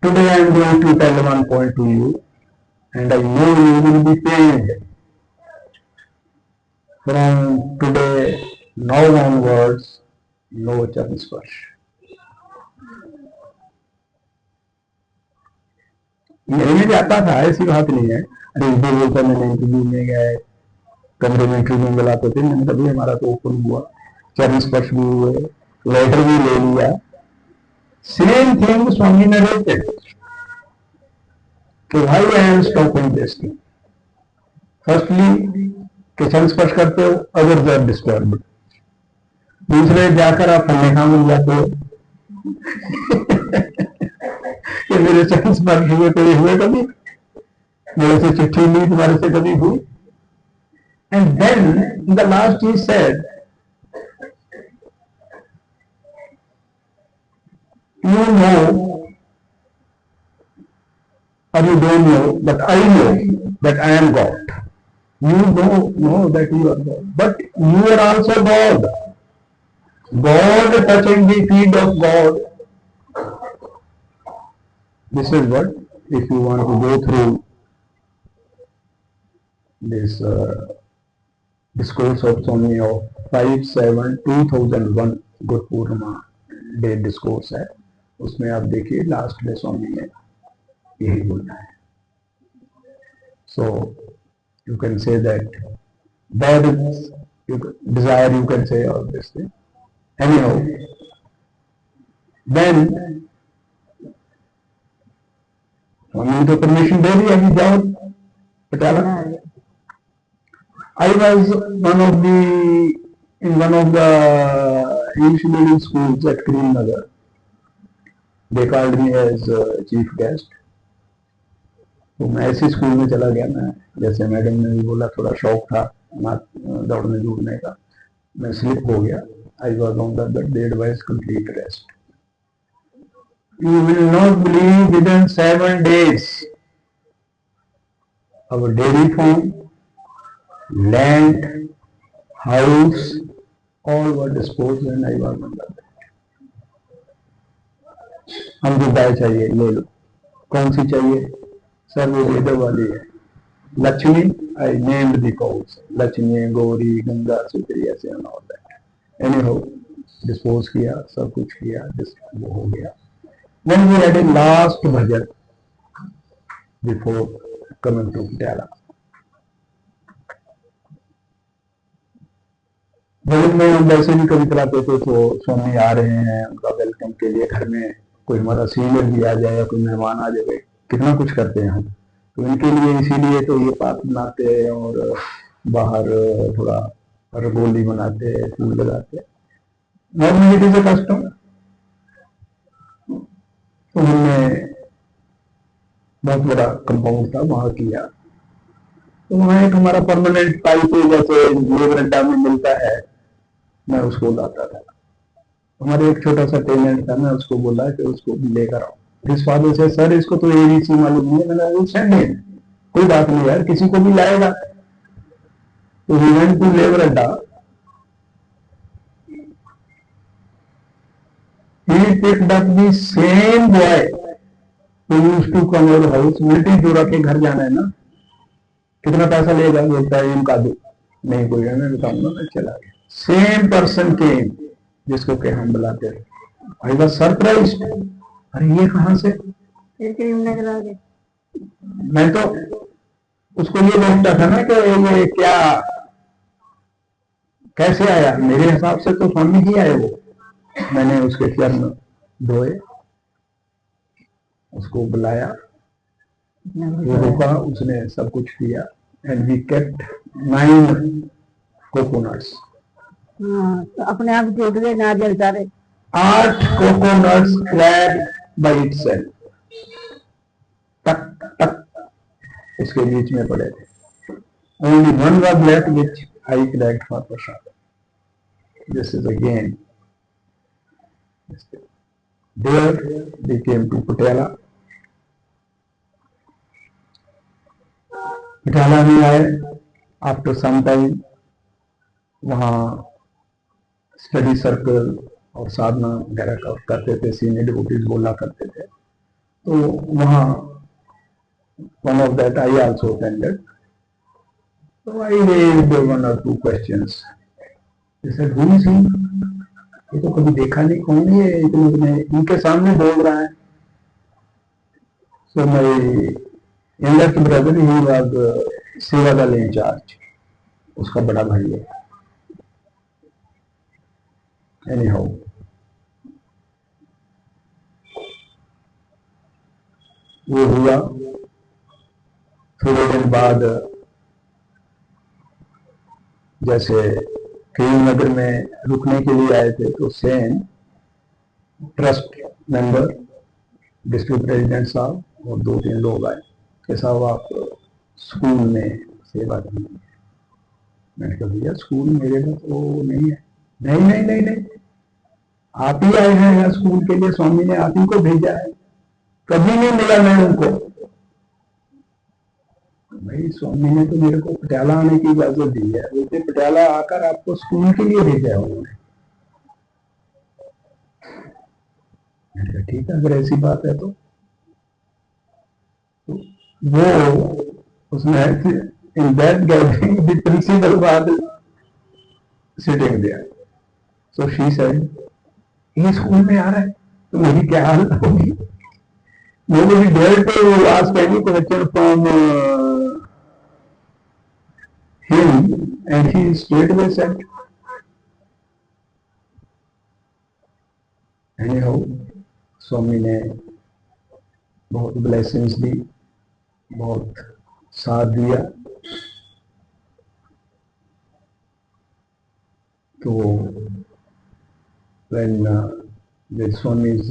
today I am going to tell one point to you, and I know you will be pained. From today, now onwards, no charan sparsh. मेरे में भी आता था, ऐसी बात नहीं है. अरे इधर बोलता, मैंने इंटरव्यू में गए, कमरे में इंटरव्यू में बुलाते थे, मैंने कभी हमारा तो ओपन हुआ, चरण स्पर्श भी हुए, लेटर भी ले लिया. सेम थिंग स्वामी नरेटेड कि भाई I am stopping this thing. Firstly कि चरण स्पर्श करते हो, अदर्स आर डिस्टर्ब्ड. दूसरे जाकर आप फलने मिल जाते हो कि मेरे चरण स्पर्श हुए, कोई हुए कभी, मेरे से चिट्ठी ली तुम्हारे से कभी हुई. And then the last he said, you know or you don't know, but I know that I am God. You know that you are God, but you are also God. God touching the feet of God. This is what, if you want to go through this discourse of Swami of 5/7/2001 Guru Purnima Day discourse है, उसमें आप देखिए last में स्वामी ने यही बोला है. So you can say that that is desire, you can say all this thing. Anyhow, then स्वामी ने तो परमिशन दे दी, अभी जाओ पटाला. I was in one of the English medium schools at Kareem Nagar. They called me as chief guest. तो मैं ऐसे school में चला गया. मैं जैसे मैडम ने भी बोला, थोड़ा शौक था दौड़ने दौड़ने का, मैं स्लिप हो गया. I was on the bed was complete rest. You will not believe, within 7 days our dairy farm, land, house, all were disposed and I was on the bed. हमको गाय चाहिए, ले लो. कौन सी चाहिए? सर वो वेदर वाली है। Lakshmi, I named the calls, Lakshmi, Gauri, Ganga, Sutri, ऐसे all that. Any how dispose किया, सब कुछ किया, वो हो गया। Then we had a last bhajan before coming to Patiala. भजन में हम वैसे भी कभी कराते थे, तो स्वामी आ रहे हैं, उनका वेलकम के लिए घर में कोई हमारा सीनियर भी आ जाए या कोई मेहमान आ जाए, कितना कुछ करते हैं हम, तो इनके लिए इसीलिए तो ये पात बनाते हैं और बाहर थोड़ा रंगोली बनाते हैं, फूल लगाते हैं। Normally it is a custom. तो हमने बहुत बड़ा कंपाउंड था वहां किया, तो वहां एक हमारा परमानेंट पाइप जैसे लेबर अड्डा में मिलता है, मैं उसको लाता था। हमारे एक छोटा सा टेनेंट था, मैं उसको बोला कि उसको लेकर आओ। इस फादर से सर इसको तो एबीसी मालूम नहीं है। मैंने वो सेंड इन, कोई बात नहीं यार, किसी को भी लाएगा। तो ही वेंट टू लेबर अड्डा, he picked up the same boy who used to come our house। Military जोड़ा के घर जाना है ना, कितना पैसा लेगा, बोलता है इनका दो, नहीं कोई है, मैं बताऊंगा, मैं चला गया। सेम पर्सन के जिसको के हम बुलाते थे। आई वाज सरप्राइज्ड, अरे ये कहां से, मैं तो उसको ये बोलता था ना कि ये क्या कैसे आया, मेरे हिसाब से तो स्वामी ही आए वो। मैंने उसके चरण धोए, उसको बुलाया, वो रुका, उसने सब कुछ किया। And we kept 9 coconuts. तो अपने आप टूट गए नारियल सारे। 8 कोकोनट्स क्रैक्ड बाय इटसेल्फ, टक टक उसके बीच में पड़े थे। Only one was left which I cracked for Prasad. This is again there they came to Patiala। Patiala में आए आफ्टर सम टाइम, वहाँ स्टडी सर्कल और साधना वगैरह करते थे, सीनियर डिवोटीज बोला करते थे, तो वहाँ one of that I also attended. तो आई raised 1 or 2 questions। They said, who is he? ये तो कभी देखा नहीं, कौन है इतने इनके सामने बोल रहा है। So my youngest brother, he was सेवा दल इंचार्ज, उसका बड़ा भाई है। एनी हाउ वो हुआ। थोड़े दिन बाद जैसे कई नगर में रुकने के लिए आए थे, तो same trust member, district president साहब और 2-3 लोग आए कि साहब आप स्कूल में सेवा करेंगे। मैंने कहा भैया स्कूल मेरे में तो नहीं है। नहीं नहीं नहीं नहीं, आप ही आए हैं यहाँ स्कूल के लिए, स्वामी ने आप ही को भेजा है, कभी नहीं मिला मैं उनको। भाई स्वामी ने तो मेरे को पटियाला आने की इजाजत दी है, बोलते पटियाला आकर आपको स्कूल के लिए भेजा है उन्होंने। मैंने कहा ठीक है, अगर ऐसी बात है तो वो उसने in that gathering the principal was sitting there. So she said, ये स्कूल में आ रहा है तो मेरी क्या हालत होगी। Nobody dared to ask any question from him, and he straightway said, anyhow, स्वामी ने बहुत ब्लेसिंग्स दी, बहुत साथ दिया। तो when with Swami's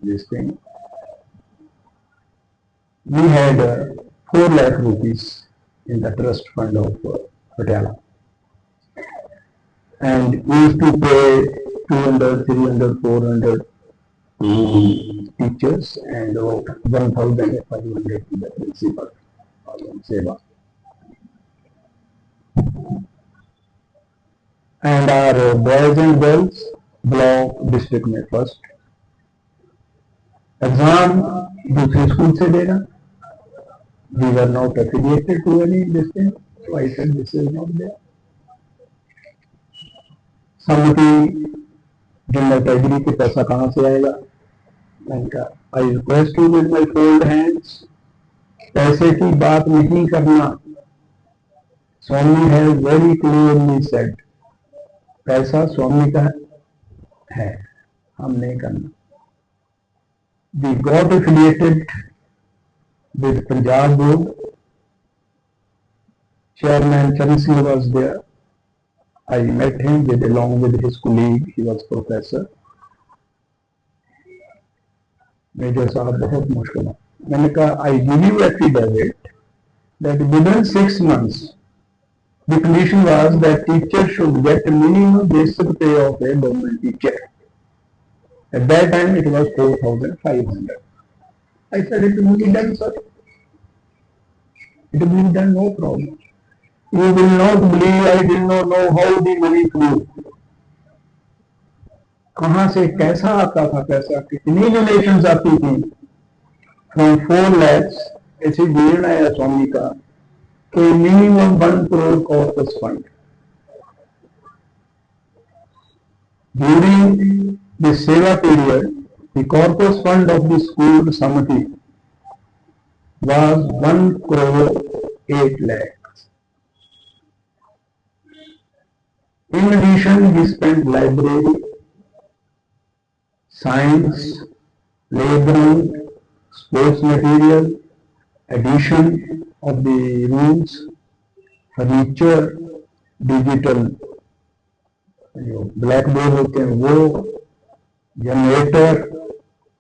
this thing, we had 4 lakh rupees in the trust fund of Patiala, and we used to pay 200, 300, 400 teachers and 1,500 to the principal Seva. And our boys and girls block district में first, exam दूसरे school से देना, We were not affiliated to any this thing, so I said this is not there. Samati did not agree कि पैसा कहाँ से आएगा. मैंने कहा I request you with my fold hands, पैसे की बात नहीं करना. स्वामी has very clearly said, पैसा स्वामी का है, हम नहीं करना. We got affiliated with Punjab Board. Chairman Charan Singh was there. I met him along with his colleague. He was professor. Major साहब बहुत मुश्किल है. मैंने कहा I give you affidavit that within 6 months the condition was that teacher should get minimum basic pay of a government teacher. At that time it was 4,500. I said it will be done, sir. It will be done, no problem. You will not believe, I did not know how the money flew. कहाँ से कैसा आता था पैसा, कितनी donations आती थी. From 4 lakhs ऐसे गिरना है स्वामी का कि minimum 1 crore corpus fund. During the Seva period, the corpus fund of the school Samati was 1 crore 8 lakhs. In addition, we spent library, science, playground, sports material, addition of the rooms, furniture, digital, blackboard होते हैं वो, generator,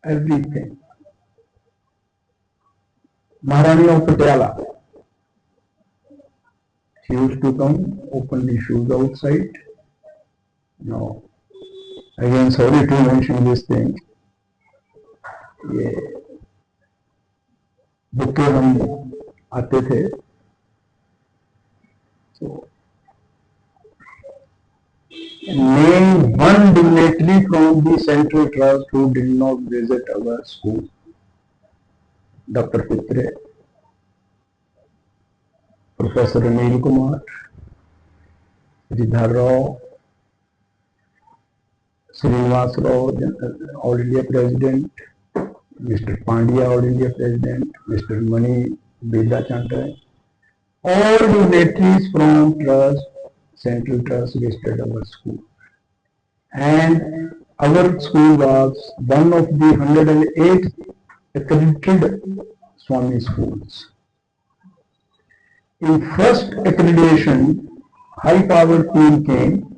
everything. Maharani of Patiala, she used to come, open the shoes outside. No, again sorry to mention this thing. ये bouquet हम आते थे, so name one dignitary from the Central Trust who did not visit our school. Dr. Pitre, Professor Anil Kumar, Ridhar Rao, Srinivas Rao, All India President, Mr. Pandya, All India President, Mr. Mani Beda Chandra, all dignitaries from Trust, Central Trust visited our school. And our school was one of the 108 accredited Swami schools. In first accreditation, high-powered team came.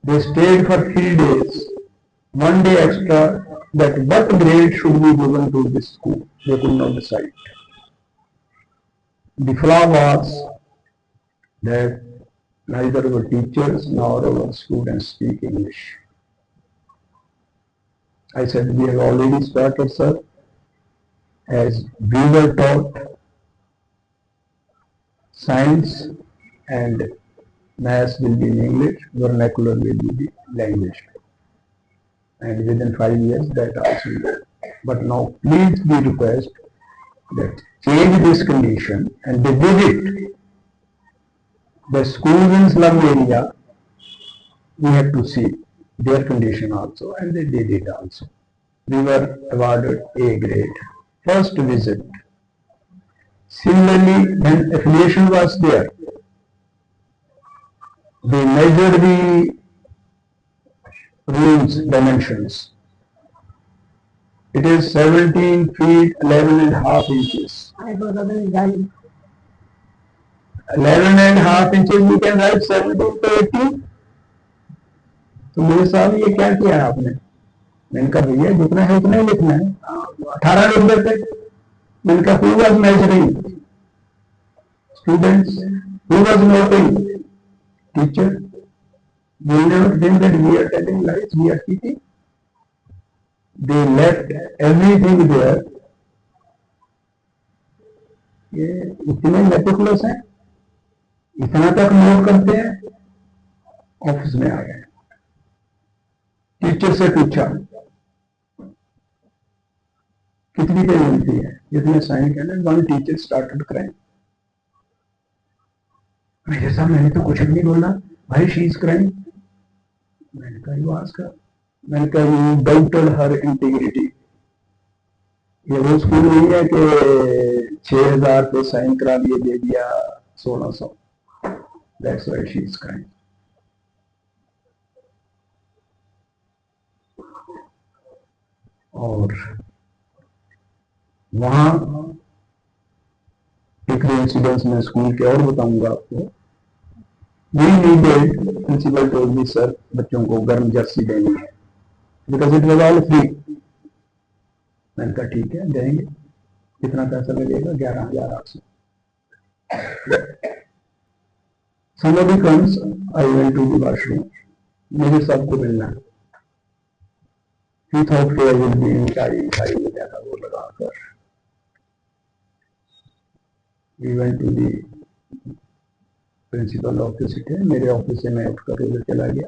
They stayed for 3 days, 1 day extra, that what grade should be given to this school. They could not decide. The flaw was that neither our teachers nor our students speak English. I said, we have already started, sir. As we were taught, science and maths will be in English, vernacular will be the language. And within 5 years that also will. But now please we request that change this condition, and they did it. The schools in slum area, we have to see their condition also, and they did it also. We were awarded A grade, first visit. Similarly, when affiliation was there, they measured the rooms dimensions. It is 17 feet 11.5 inches. 11.5 inches, you can write 17 to 18. तो मेरे साहब ये क्या किया आपने? मैंने कहा भैया जितना है उतना ही लिखना है. 18 लिख देते. मैंने कहा who was measuring? Students. Who was noting? Teacher. We never think that we are telling lies, we are teaching. They left everything there. ये इतने मेटिकुलस हैं, इतना तक नोट करते हैं. ऑफिस में आ गए, टीचर से पूछा कितनी पे मिलती है, जितने साइन करने, वन टीचर स्टार्टेड क्राइम। मेरे साथ मैंने तो कुछ भी नहीं बोला, भाई शी इज क्राइम। मैंने कहा यू आस्क हर, मैंने कहा यू डाउटेड हर इंटीग्रिटी। ये वो स्कूल नहीं है कि 6,000 पे साइन करा दिए, दे दिया 1,600। That's why she is crime. और वहां एक इंसिडेंस में स्कूल के और बताऊंगा आपको। We needed, principal told me sir बच्चों को गर्म जर्सी देनी है, because it was all free. मैंने कहा ठीक है देंगे, कितना पैसा लगेगा, 11,800। somebody comes, I went to the washroom, मुझे सबको मिलना है। He thought कि I will be in tie वगैरह वो लगाकर। We went to the principal office थे, मेरे ऑफिस से मैं उठकर उधर चला गया।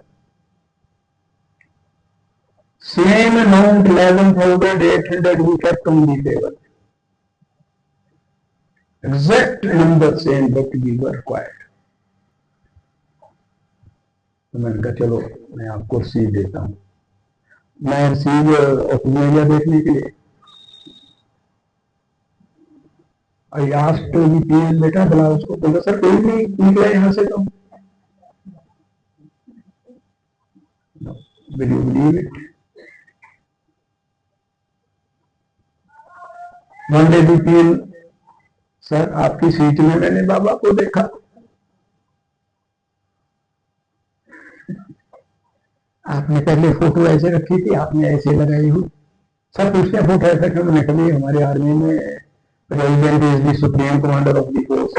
Same amount 11,800 he kept on the table, exact number same but we were required। तो मैंने कहा चलो मैं आपको रसीद देता हूँ। मैं रसीद ऑफिस में गया देखने के लिए। आई आस्क्ड द पीएन, बेटा बुला उसको। बोला सर कोई नहीं निकला यहाँ से। तो will you believe it, one day the PN, sir आपकी सीट में मैंने बाबा को देखा। आपने पहले फोटो ऐसे रखी थी, आपने ऐसे लगाई हुई। सब पूछते फोटो ऐसा क्यों? मैंने कहा हमारे आर्मी में president is the supreme commander of the force,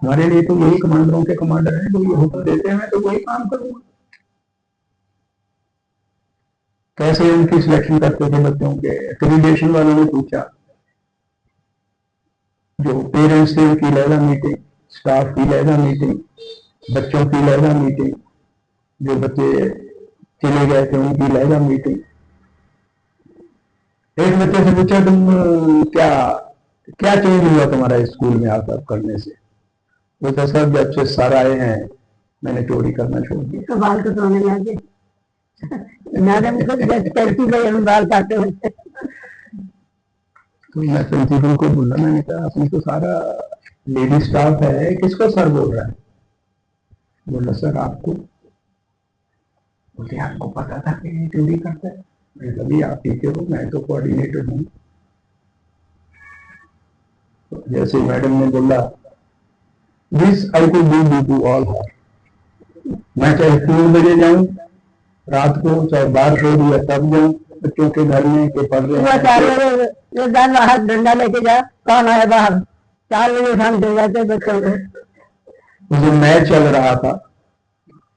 हमारे लिए तो यही कमांडरों के कमांडर हैं, जो ये हुक्म देते हैं तो वही काम करूंगा। कैसे उनकी सिलेक्शन करते थे बच्चों के? एक्रीडेशन वालों ने पूछा, जो पेरेंट्स थे उनकी लहजा मीटिंग, स्टाफ की लहजा मीटिंग, बच्चों की लहजा मीटिंग, जो बच्चे चले गए थे उनकी लहजा मीटिंग। एक बच्चे से पूछा तुम क्या क्या चेंज हुआ तुम्हारा स्कूल में आकर करने से? वो तो सर जब से सर आए हैं मैंने चोरी करना छोड़ दिया। तो बाल कटवाने लगे, मैडम को करती गई हम बाल काटे होते। तो मैं प्रिंसिपल को बोला, मैंने कहा अपनी तो सारा लेडी स्टाफ है, किसको सर बोल रहा है? बोला सर आपको। बोले आपको पता था कि ये चोरी करता है? मैं कभी आप टीचर हो, मैं तो कोऑर्डिनेटर हूँ। जैसे मैडम ने बोला this I could do to all her, मैं चाहे 3 बजे जाऊं रात को, चाहे बाहर हो रही है तब जाऊं, बच्चों के घर में के पढ़ रहे हैं। 4 बजे बाहर डंडा लेके जा, कौन आया बाहर? 4 बजे उठान दे जाते बच्चों को। जो मैच चल रहा था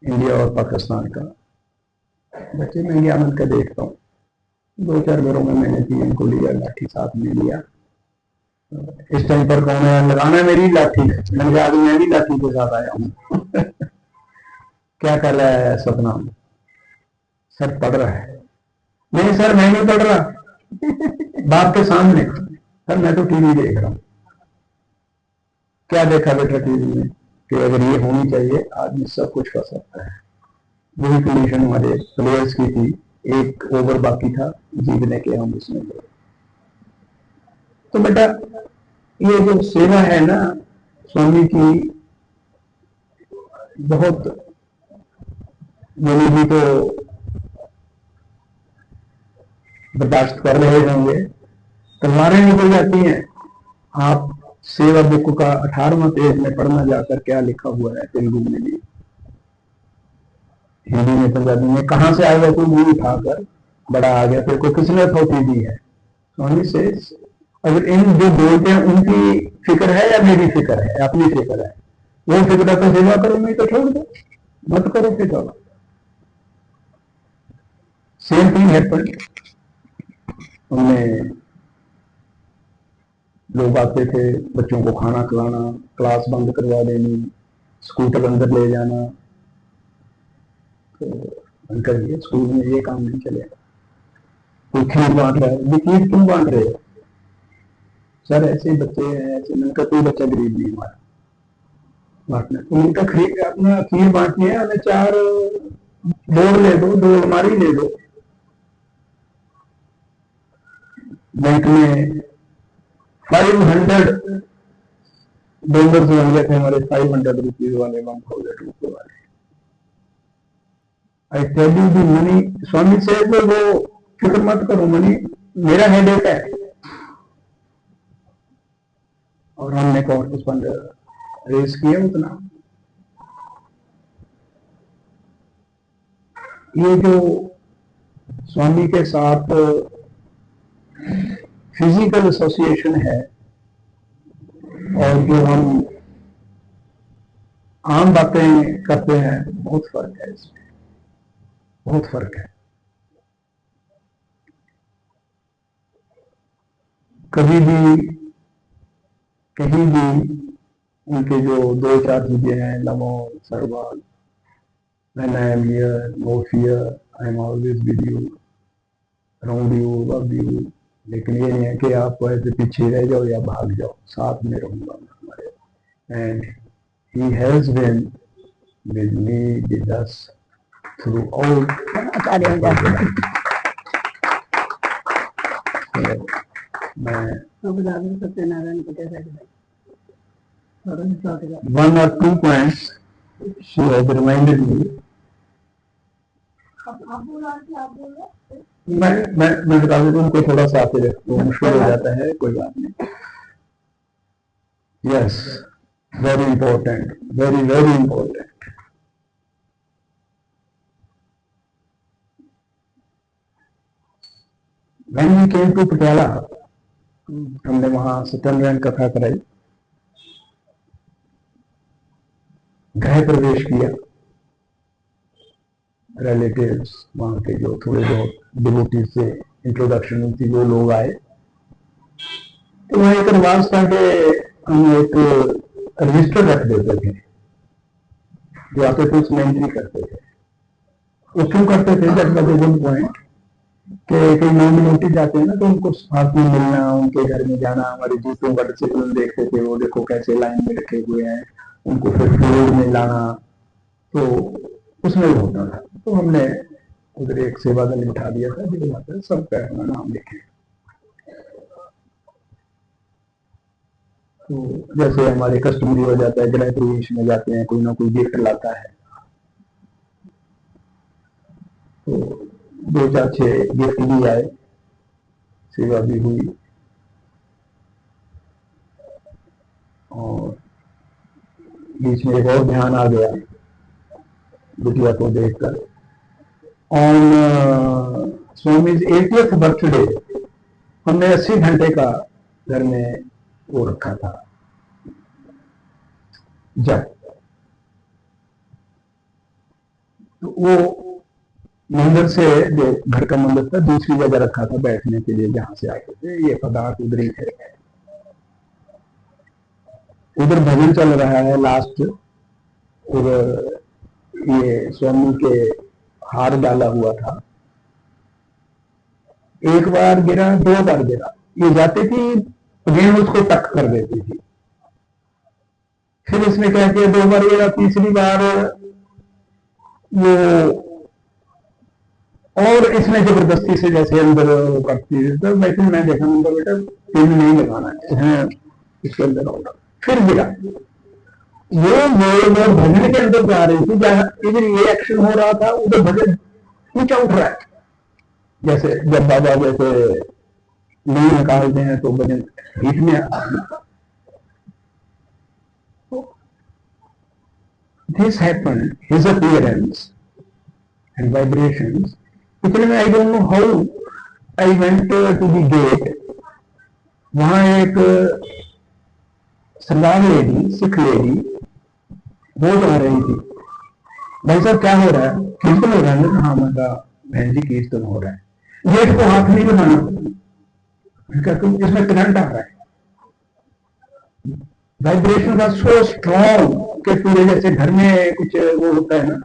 इंडिया और पाकिस्तान का, बच्चे मैं ज्ञान का देखता हूँ, 2-4 घरों में मैंने पीएम को लिया, लाठी साथ में लिया। इस टाइम पर कौन है लगाना? मेरी लाठी है। मैंने कहा मैं भी लाठी के साथ आया हूँ। क्या कर रहा है सतनाम? सर पढ़ रहा है। नहीं सर मैं नहीं पढ़ रहा, बाप के सामने। सर मैं तो टीवी देख रहा हूँ। क्या देखा बेटा टीवी में? कि अगर ये होनी चाहिए आदमी सब कुछ कर सकता है। वही कंडीशन हमारे प्लेयर्स की थी, 1 ओवर बाकी था जीतने के, हम उसमें गए। तो बेटा ये जो सेवा है ना स्वामी की, बहुत योगी जी तो बर्दाश्त कर रहे होंगे, तलवारें निकल जाती हैं। आप सेवा बुक का 18वां पेज में पढ़ना जाकर क्या लिखा हुआ है तेलुगु में भी, हिंदी में, पंजाबी में। कहां से आएगा कोई मुंह उठाकर, बड़ा आ गया तेरे को किसने अथॉरिटी दी है? स्वामी से अगर इन जो बोलते हैं उनकी फिक्र है या मेरी फिक्र है? अपनी फिक्र है। वो फिक्र तो सेवा करो, नहीं तो छोड़ दो, मत करो फिक्र। Same thing happened. उनमें लोग आते थे, बच्चों को खाना खिलाना, क्लास बंद करवा देनी, स्कूटर अंदर ले जाना। तो अंकल ये स्कूल में ये काम नहीं चलेगा। कोई खीर बांट रहा है, ये खीर क्यों बांट रहे हो? सर ऐसे बच्चे हैं, ऐसे मैंने कहा कोई बच्चा गरीब नहीं हमारा बांटना। तो उनका खरीद अपना खीर बांटनी है, हमें 4 बोर्ड ले दो, 2 अलमारी ले दो। बैंक में 500 डोनर्स होंगे थे हमारे, 500 रुपीज वाले, 1000 रुपये वाले। I tell you the money, स्वामी से तो वो फिक्र मत करो, मनी मेरा हेडेक है। और हमने कॉर्पस रेस किया उतना। ये जो स्वामी के साथ फिजिकल एसोसिएशन है और जो हम आम बातें करते हैं, बहुत फर्क है इसमें, बहुत फर्क है। कभी भी कहीं भी उनके जो 2-4 चीजें हैं, नमो सर्वल, when I am here, no fear, I am always with you, around you, love you। लेकिन ये नहीं है कि आप ऐसे पीछे रह जाओ या भाग जाओ, साथ में रहूंगा मैं हमारे। And he has been with me, with us through all। मैं Satyanarayan one or two points she has reminded me। मैं बता देता हूँ, उनको थोड़ा सा आते रखो, मुश्किल हो जाता है, कोई बात नहीं। Yes, very important, very very important. When we came to Patiala, हमने वहां सत्यनारायण कथा कराई, गृह प्रवेश किया। रिलेटिव्स वहां के जो थोड़े बहुत डिवोटीज से इंट्रोडक्शन हुई थी, जो लोग आए, तो वहां एक रिवाज था कि हम एक रजिस्टर रख देते थे, जो आते थे उसमें एंट्री करते थे। वो क्यों करते थे? That was the one point कि कई नॉमिनेटेड जाते हैं ना, तो उनको साथ में मिलना, उनके घर में जाना, हमारे जूतों का डिसिप्लिन देखते थे, वो देखो कैसे लाइन में रखे हुए हैं, उनको फिर फ्लोर में लाना, तो उसमें होता था। तो हमने उधर एक सेवा दल बिठा दिया था, जो सबका अपना नाम लिखे। तो जैसे हमारे कस्टमरी हो जाता है, गृह प्रवेश में जाते हैं, कोई ना कोई गिफ्ट लाता है, तो 2-4-6 गिफ्ट भी आए, सेवा भी हुई। और बीच में एक और ध्यान आ गया बिटिया को देखकर। ऑन स्वामीज 80th बर्थडे हमने 80 घंटे का घर में वो रखा था जब, तो वो मंदिर से, जो घर का मंदिर था, दूसरी जगह रखा था बैठने के लिए, जहां से आते थे। ये पदार्थ उधर ही थे। उधर भजन चल रहा है लास्ट, उधर ये स्वामी के हार डाला हुआ था। एक बार गिरा, 2 बार गिरा, ये जाती थी, गेंद उसको टक कर देती थी। फिर इसने क्या किया, 2 बार गिरा, तीसरी बार वो, और इसने जबरदस्ती से जैसे अंदर करती है, तो मैं देखा नंबर, बेटा पिन नहीं लगाना है इसके अंदर होगा। फिर गिरा, वो भजन के अंदर जा रही थी, जहां इधर ये एक्शन हो रहा था, उधर भजन नीचा उठ रहा है। जैसे जब बाबा जैसे नहीं निकालते हैं तो भजन बीच में this happened, his appearance and vibrations. इतने में I don't know how I went to the gate. वहां एक सरदार लेडी, सिख लेडी, वो आ रही थी, भाई साहब क्या हो रहा है? कीर्तन हो रहा है ना? हाँ, मैं कहा बहन जी कीर्तन हो रहा है। गेट को हाथ नहीं लगाना, इसमें करंट आ रहा है। वाइब्रेशन का सो स्ट्रॉन्ग कि पूरे जैसे घर में कुछ वो होता है ना,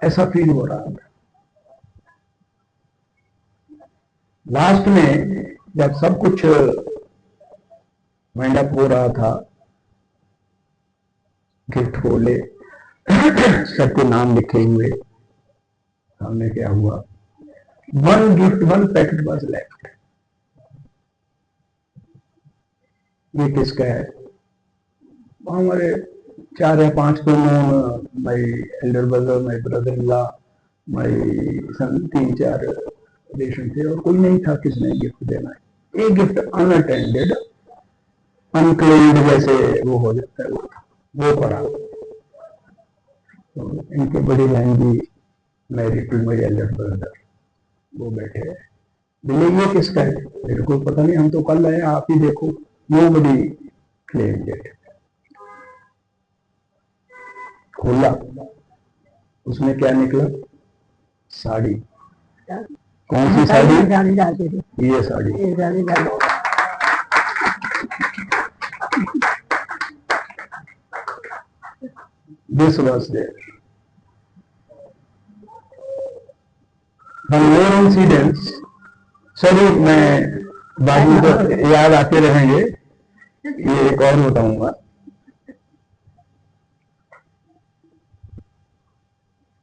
ऐसा फील हो रहा था। लास्ट में जब सब कुछ वाइंड अप हो रहा था, गिफ्ट खोले, सबके नाम लिखे हुए, हमने क्या हुआ, one gift, one packet was left. ये किसका है? हमारे 4 या 5 को known, my elder brother, my brother in law, my son, 3-4 relation थे और कोई नहीं था किसने गिफ्ट देना है। एक गिफ्ट अनअटेंडेड, अनक्लेम्ड जैसे वो हो जाता है, वो पड़ा। तो इनके बड़ी बहन भी married to my elder brother, वो बैठे बोले ये किसका है? मेरे को पता नहीं, हम तो कल आए, आप ही देखो। Nobody claimed it. खोला, उसमें क्या निकला? साड़ी। कौन सी साड़ी? साड़ी डालते थे, ये साड़ी। ये साड़ी डालते। This was there. One more incidents, sorry मैं बाद में तो याद आते रहेंगे, ये एक और बताऊंगा।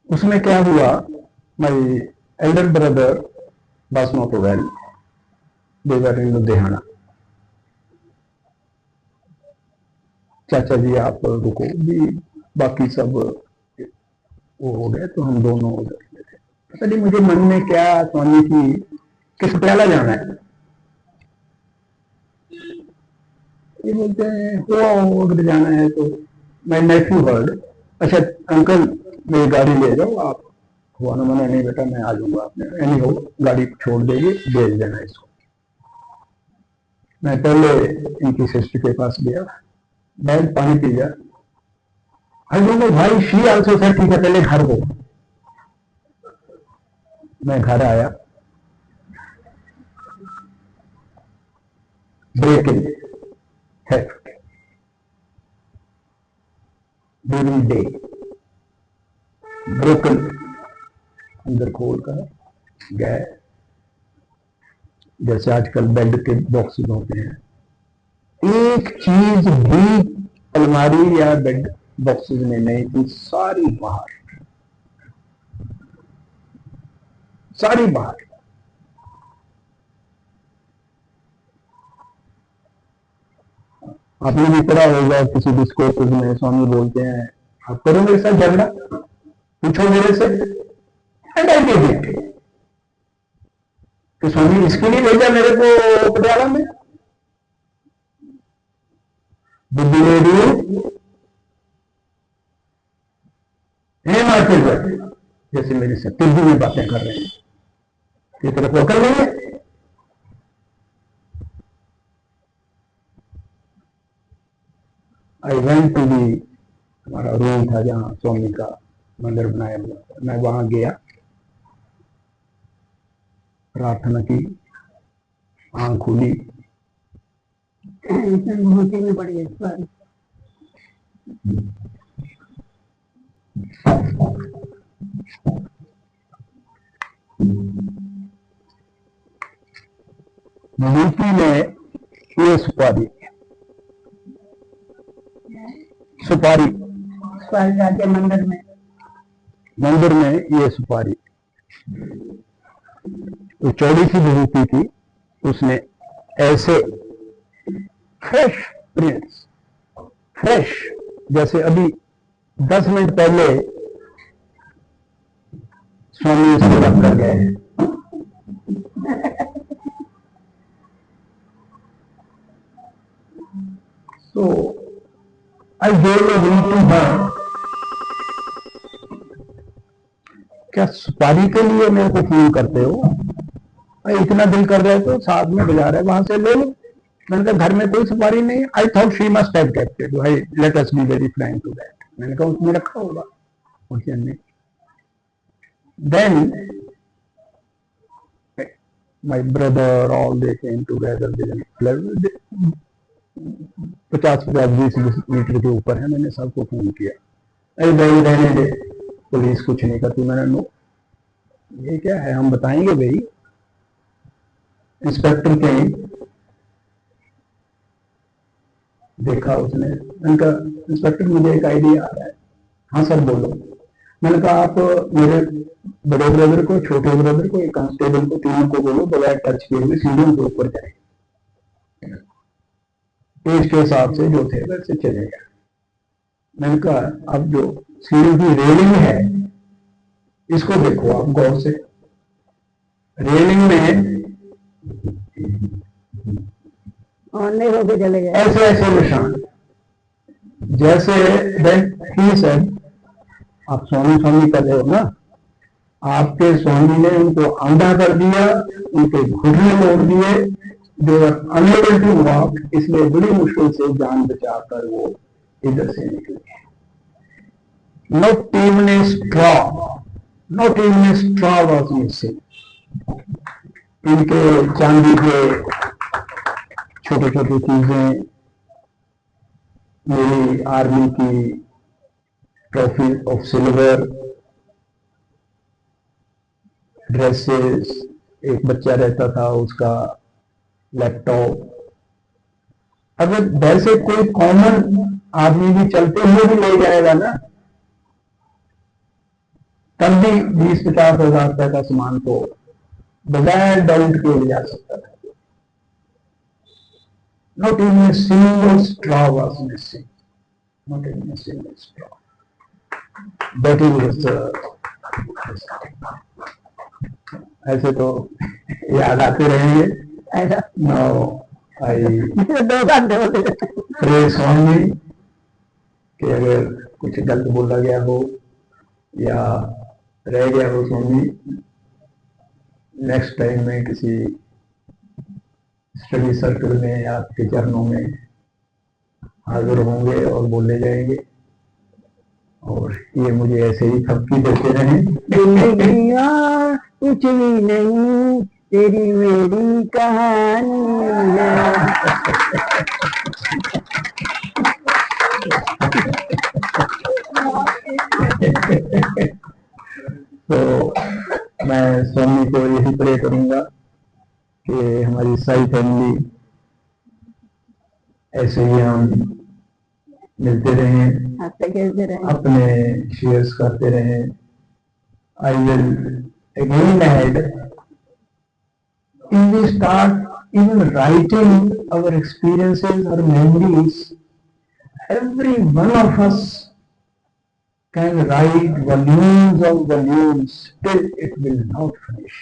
उसमें क्या हुआ, my elder brother was not well, they were in Ludhiana. चाचा जी आप रुको भी, बाकी सब वो हो गए तो हम दोनों उधर थे। पता नहीं मुझे मन में क्या स्वामी की किस पटियाला जाना है, ये बोलते हैं वो अगर जाना है तो मैं नेफ्यू हर्ड, अच्छा अंकल मेरी गाड़ी ले जाओ आप। हुआ ना, मैंने नहीं बेटा मैं आ जाऊंगा, आपने एनी हो गाड़ी छोड़ देगी, भेज देना इसको। मैं पहले इनकी सिस्टर के पास गया, बैग पानी पी गया, हर भाई शी आल्सो सर ठीक है पहले घर हो। मैं घर आया, break in theft during day, broken, अंदर खोल कर गए, जैसे आजकल बेड के बॉक्सेस होते हैं, एक चीज भी अलमारी या बेड बॉक्सेस में नहीं थी, सारी बाहर, सारी बाहर। आपने भी पढ़ा होगा किसी डिस्कोर्स में, स्वामी बोलते हैं आप करो मेरे साथ झगड़ा, पूछो मेरे से, एंड आई डिड इट। तो स्वामी इसके लिए भेजा मेरे को पटियाला में, बुद्धि रेडियो है मार्केट पर, जैसे मेरे से तिरदी में बातें कर रहे हैं, ये तरफ वो कर लेंगे। आई वेंट टू दी, हमारा रूम था जहाँ स्वामी का मंदिर बनाया हुआ था, मैं वहां गया, प्रार्थना की, आंख खुली, घूमती में पड़ी है इस बार। यूपी में ये सुपारी, सुपारी सुपारी जाके मंदिर में ये सुपारी तो चौड़ी सी विभूति थी, उसने ऐसे फ्रेश प्रिंट्स, फ्रेश जैसे अभी 10 मिनट पहले स्वामी इसको रख कर गए। So I gave a ring to her. क्या सुपारी के लिए मेरे को फोन करते हो? भाई इतना दिल कर रहे तो साथ में बाजार है वहां से ले लो। मैंने कहा घर में कोई सुपारी नहीं है। I thought she must have kept it, भाई let us be very frank to that. मैंने कहा उसमें रखा होगा उसके अंदर। Then my brother all they came together, 50-20 meter के ऊपर है। मैंने सबको फोन किया, अरे भाई रहने दे, पुलिस कुछ नहीं करती। मैंने नो, ये क्या है, हम बताएंगे भाई। इंस्पेक्टर के देखा उसने। मैंने कहा इंस्पेक्टर मुझे एक आइडिया आ रहा है। हाँ सर बोलो। मैंने कहा आप मेरे बड़े ब्रदर को, छोटे ब्रदर को, एक कांस्टेबल को, तीनों को बोलो बगैर टच किए हुए सीढ़ियों के ऊपर जाए, एज के हिसाब से जो थे वैसे चले गए। मैंने कहा अब जो सीढ़ी की रेलिंग है इसको देखो आप गौर से। रेलिंग में ऑनले होके चले गए। ऐसे ऐसे निशान, जैसे ही सेड आप स्वामी स्वामी कर रहे हो ना, आपके स्वामी ने उनको आंधा कर दिया, उनके घुटने तोड़ दिए, जो अनएबल टू वॉक, इसलिए बड़ी मुश्किल से जान बचाकर वो इधर से निकले। Not even a straw, not even a straw was missing. इनके चांदी के छोटे छोटे चीजें, मेरी आर्मी की ट्रॉफी ऑफ सिल्वर, ड्रेसेस, एक बच्चा रहता था उसका लैपटॉप। अगर वैसे कोई कॉमन आदमी भी चलते हुए भी ले जाएगा ना, तब भी 20-50 हजार रुपए का सामान तो बगैर डाउट के ले जा सकता था। Not even a single straw was missing. Not even a single straw. That is ऐसे तो याद आते रहेंगे। ऐसा Now I 2 घंटे होते pray स्वामी कि अगर कुछ गलत बोला गया हो या रह गया हो स्वामी, नेक्स्ट टाइम में किसी स्टडी सर्कल में या आपके चरणों में हाजिर होंगे और बोले जाएंगे, और ये मुझे ऐसे ही थपकी देते रहें। जिंदगियाँ कुछ भी नहीं, तेरी मेरी कहानी है। तो मैं स्वामी को यही प्रे करूंगा कि हमारी सारी फैमिली ऐसे ही हम मिलते रहें, हंसते खेलते रहे। अपने शेयर्स करते रहें। I will again add, if we start even writing our experiences or memories, every one of us can write volumes of volumes, still it will not finish.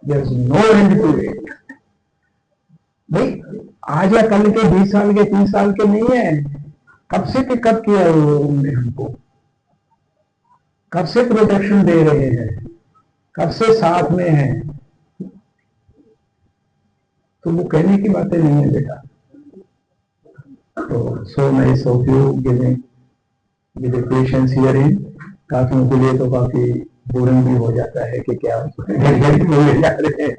There is no end to it. भाई आज या कल के 20 साल के 30 साल के नहीं है, कब से के कब किया उन्होंने हमको, कब से प्रोटेक्शन दे रहे हैं, कब से साथ में है। तो वो कहने की बातें नहीं है बेटा। तो so nice of you giving with patience hearing. काफियों के लिए तो काफी बोरिंग भी हो जाता है कि क्या जा रहे हैं।